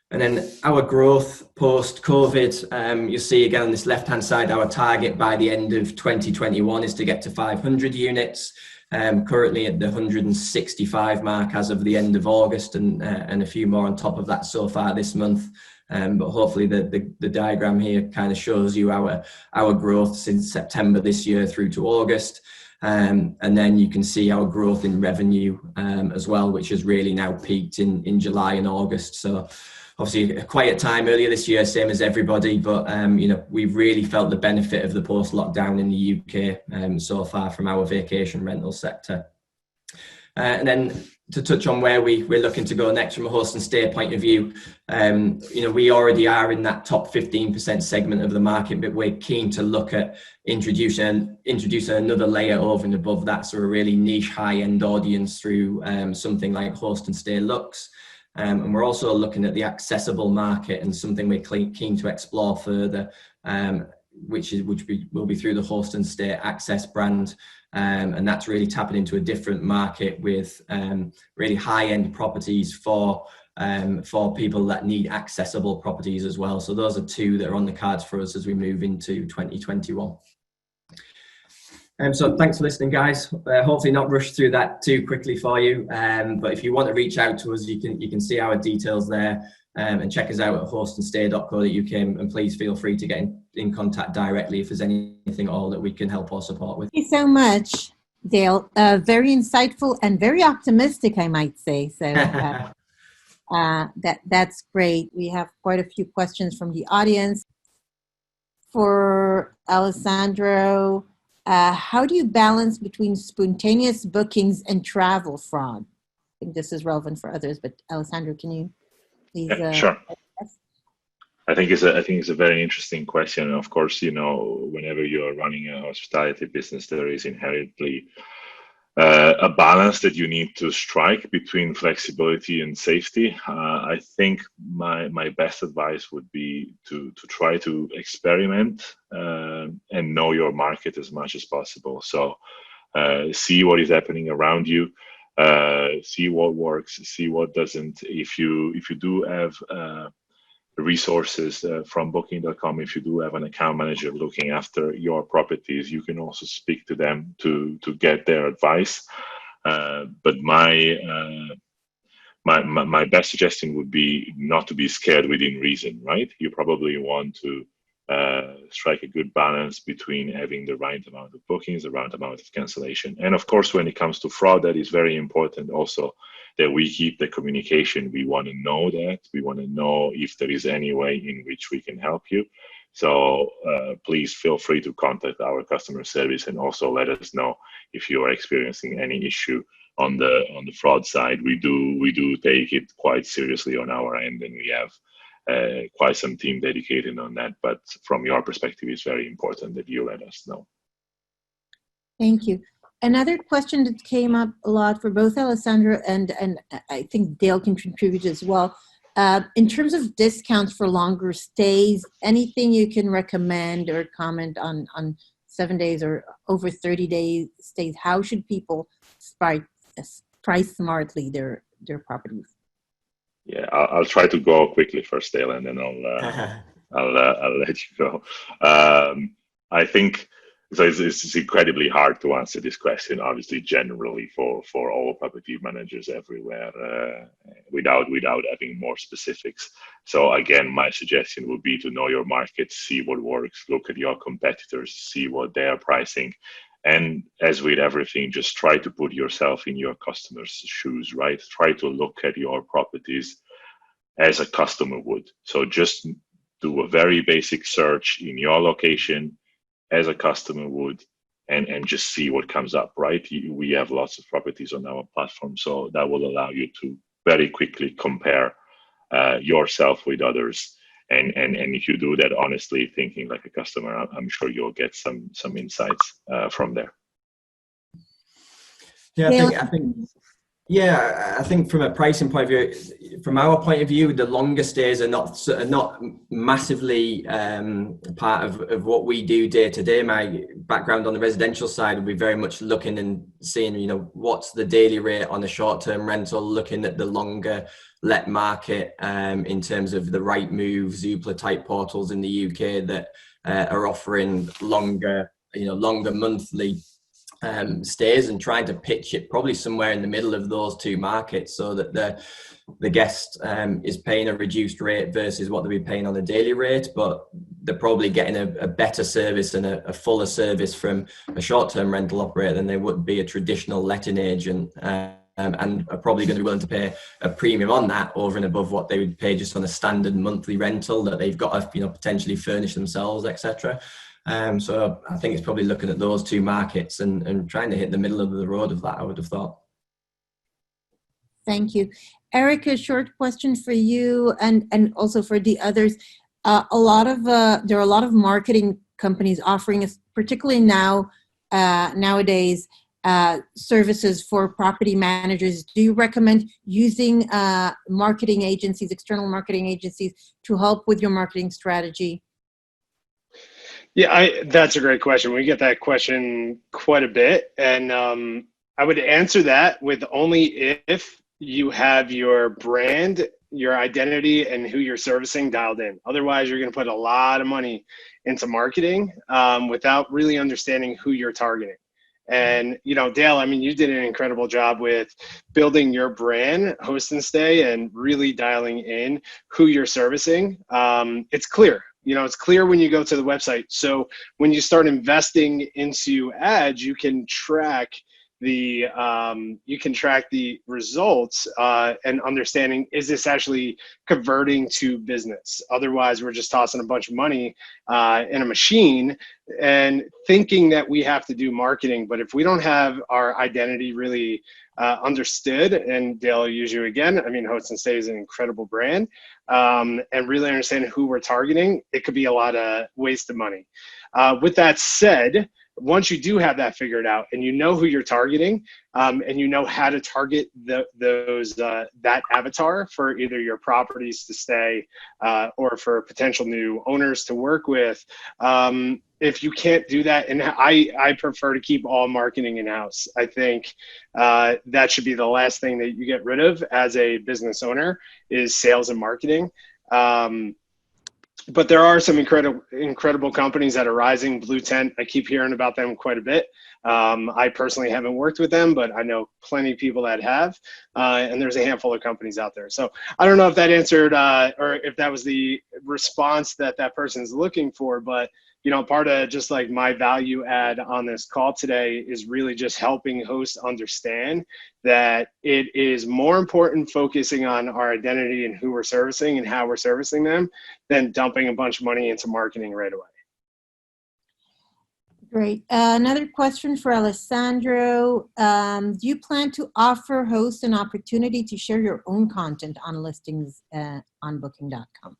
And then our growth post-COVID, you'll see again on this left-hand side, our target by the end of 2021 is to get to 500 units. Currently at the 165 mark as of the end of August, and a few more on top of that so far this month. But hopefully the diagram here kind of shows you our growth since September this year through to August. And then you can see our growth in revenue as well, which has really now peaked in July and August. So obviously a quiet time earlier this year, same as everybody, but we've really felt the benefit of the post-lockdown in the UK so far from our vacation rental sector. And then to touch on where we're looking to go next from a host and stay point of view, we already are in that top 15% segment of the market, but we're keen to look at introducing another layer over and above that, so a really niche high-end audience through something like host and stay Lux. And we're also looking at the accessible market, and something we're keen to explore further, which will be through the host and stay access brand. And that's really tapping into a different market with really high-end properties for people that need accessible properties as well. So those are two that are on the cards for us as we move into 2021. So thanks for listening, guys. Hopefully not rush through that too quickly for you. But if you want to reach out to us, you can see our details there. And check us out at hostandstay.co.uk, and please feel free to get in contact directly if there's anything at all that we can help or support with. Thank you so much, Dale. Very insightful and very optimistic, I might say. So that's great. We have quite a few questions from the audience. For Alessandro, how do you balance between spontaneous bookings and travel fraud? I think this is relevant for others, but Alessandro, can you please? Sure. I think it's a very interesting question. And of course, whenever you're running a hospitality business, there is inherently a balance that you need to strike between flexibility and safety. I think my best advice would be to try to experiment and know your market as much as possible. So see what is happening around you, see what works, see what doesn't. If you do have resources from booking.com, if you do have an account manager looking after your properties, you can also speak to them to get their advice. But my best suggestion would be not to be scared within reason, right? You probably want to strike a good balance between having the right amount of bookings, the right amount of cancellation. And of course, when it comes to fraud, that is very important also, that we keep the communication. We want to know that. We want to know if there is any way in which we can help you. So please feel free to contact our customer service and also let us know if you are experiencing any issue on the fraud side. We do take it quite seriously on our end, and we have quite some team dedicated on that. But from your perspective, it's very important that you let us know. Thank you. Another question that came up a lot for both Alessandro and I think Dale can contribute as well. In terms of discounts for longer stays, anything you can recommend or comment on 7 days or over 30-day stays? How should people price smartly their properties? Yeah, I'll try to go quickly first, Dale, and then I'll let you go. I think so. It's incredibly hard to answer this question, obviously, generally for all property managers everywhere, without having more specifics. So again, my suggestion would be to know your market, see what works, look at your competitors, see what they are pricing. And as with everything, just try to put yourself in your customer's shoes, right? Try to look at your properties as a customer would. So just do a very basic search in your location as a customer would, and just see what comes up, right? We have lots of properties on our platform, so that will allow you to very quickly compare yourself with others. And if you do that honestly, thinking like a customer, I'm sure you'll get some insights from there. I think from a pricing point of view, from our point of view, the longer stays are not massively part of what we do day to day. My background on the residential side would be very much looking and seeing, what's the daily rate on a short-term rental, looking at the longer let market in terms of the Rightmove, Zoopla type portals in the UK that are offering longer monthly stays, and trying to pitch it probably somewhere in the middle of those two markets, so that the guest is paying a reduced rate versus what they'll be paying on a daily rate, but they're probably getting a better service and a fuller service from a short-term rental operator than they would be a traditional letting agent, and are probably going to be willing to pay a premium on that over and above what they would pay just on a standard monthly rental that they've got to potentially furnish themselves, etc. So I think it's probably looking at those two markets and trying to hit the middle of the road of that, I would have thought. Thank you. Eric, a short question for you and also for the others. There are a lot of marketing companies offering, particularly nowadays, services for property managers. Do you recommend using marketing agencies, external marketing agencies, to help with your marketing strategy? Yeah, that's a great question. We get that question quite a bit. And I would answer that with only if you have your brand, your identity, and who you're servicing dialed in. Otherwise, you're going to put a lot of money into marketing without really understanding who you're targeting. And, Dale, I mean, you did an incredible job with building your brand, Host and Stay, and really dialing in who you're servicing. It's clear. It's clear when you go to the website. So when you start investing into ads, you can track the results and understanding, is this actually converting to business? Otherwise, we're just tossing a bunch of money in a machine and thinking that we have to do marketing. But if we don't have our identity really understood, and Dale, I'll use you again, I mean, Host and Stay is an incredible brand, and really understanding who we're targeting, it could be a lot of wasted money. With that said, once you do have that figured out and you know who you're targeting, and you know how to target that avatar for either your properties to stay or for potential new owners to work with, if you can't do that, and I prefer to keep all marketing in-house. I think that should be the last thing that you get rid of as a business owner is sales and marketing. But there are some incredible companies that are rising. Blue Tent, I keep hearing about them quite a bit. I personally haven't worked with them, but I know plenty of people that have. And there's a handful of companies out there. So I don't know if that answered or if that was the response that person's looking for. But, part of just like my value add on this call today is really just helping hosts understand that it is more important focusing on our identity and who we're servicing and how we're servicing them than dumping a bunch of money into marketing right away. Great. Another question for Alessandro. Do you plan to offer hosts an opportunity to share your own content on listings on booking.com?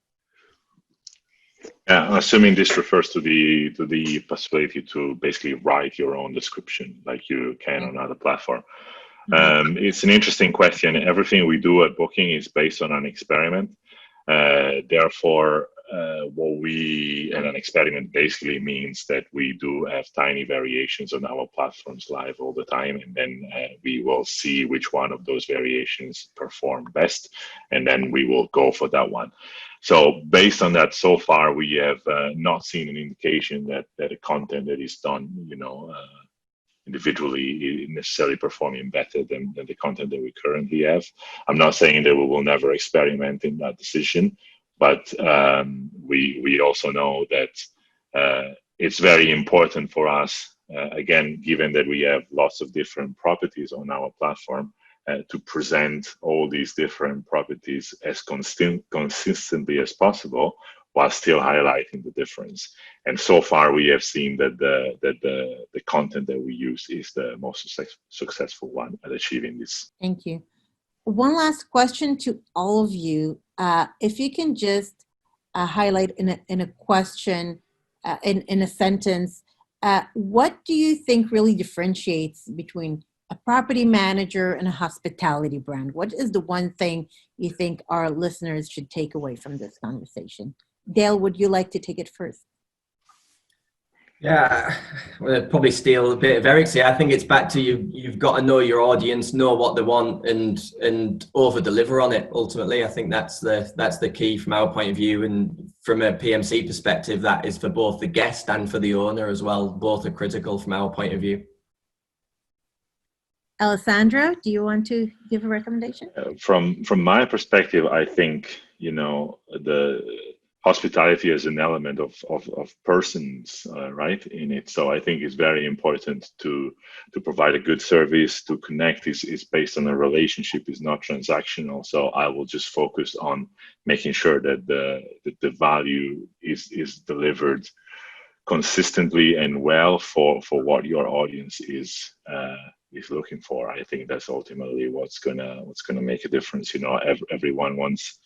Yeah, assuming this refers to the possibility to basically write your own description like you can on other platform. It's an interesting question. Everything we do at Booking is based on an experiment. Therefore, an experiment basically means that we do have tiny variations on our platforms live all the time, and then we will see which one of those variations perform best, and then we will go for that one. So based on that, so far we have not seen an indication that the content that is done, individually is necessarily performing better than the content that we currently have. I'm not saying that we will never experiment in that decision, but we also know that it's very important for us, again, given that we have lots of different properties on our platform, to present all these different properties as consistently as possible, while still highlighting the difference. And so far, we have seen that the content that we use is the most successful one at achieving this. Thank you. One last question to all of you. If you can just highlight in a question, in a sentence, what do you think really differentiates between a property manager and a hospitality brand? What is the one thing you think our listeners should take away from this conversation? Dale, would you like to take it first? Yeah, we'll probably steal a bit of Eric's here. I think it's back to you've got to know your audience, know what they want, and over deliver on it. Ultimately, I think that's the key from our point of view, and from a PMC perspective, that is for both the guest and for the owner as well. Both are critical from our point of view. Alessandro, do you want to give a recommendation? From my perspective, I think the hospitality is an element of persons, right, in it. So I think it's very important to provide a good service. To connect is based on a relationship, is not transactional. So I will just focus on making sure that the value is delivered consistently and well for what your audience is looking for. I think that's ultimately what's gonna make a difference. Everyone wants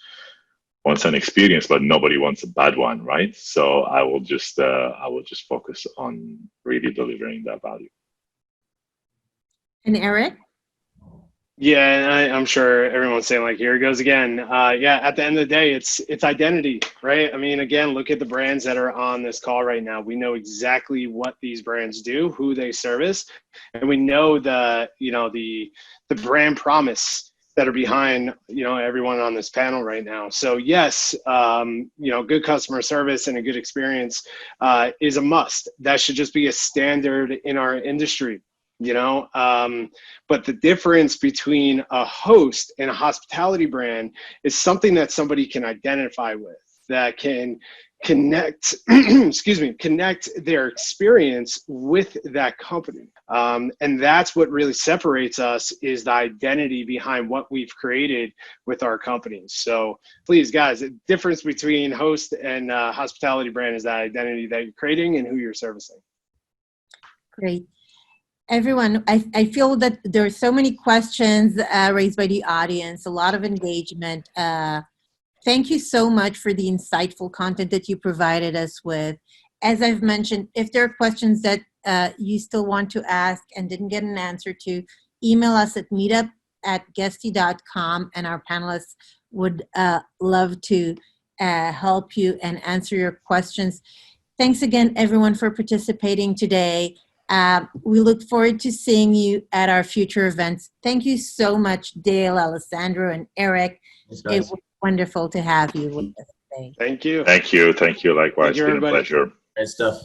an experience, but nobody wants a bad one, right? So I will just focus on really delivering that value. And Eric? Yeah, and I'm sure everyone's saying, like, here it goes again. Yeah, at the end of the day, it's identity, right? I mean, again, look at the brands that are on this call right now. We know exactly what these brands do, who they service, and we know the brand promise that are behind, everyone on this panel right now. So yes, good customer service and a good experience is a must. That should just be a standard in our industry. But the difference between a host and a hospitality brand is something that somebody can identify with, that can connect connect their experience with that company. And that's what really separates us, is the identity behind what we've created with our companies. So please, guys, the difference between host and hospitality brand is that identity that you're creating and who you're servicing. Great. Everyone, I feel that there are so many questions raised by the audience, a lot of engagement. Thank you so much for the insightful content that you provided us with. As I've mentioned, if there are questions that you still want to ask and didn't get an answer to, email us at meetup@guesty.com, and our panelists would love to help you and answer your questions. Thanks again, everyone, for participating today. We look forward to seeing you at our future events. Thank you so much, Dale, Alessandro, and Eric. It was wonderful to have you with us today. Thank you. Thank you. Likewise. Thank you, It's been a pleasure. Great stuff.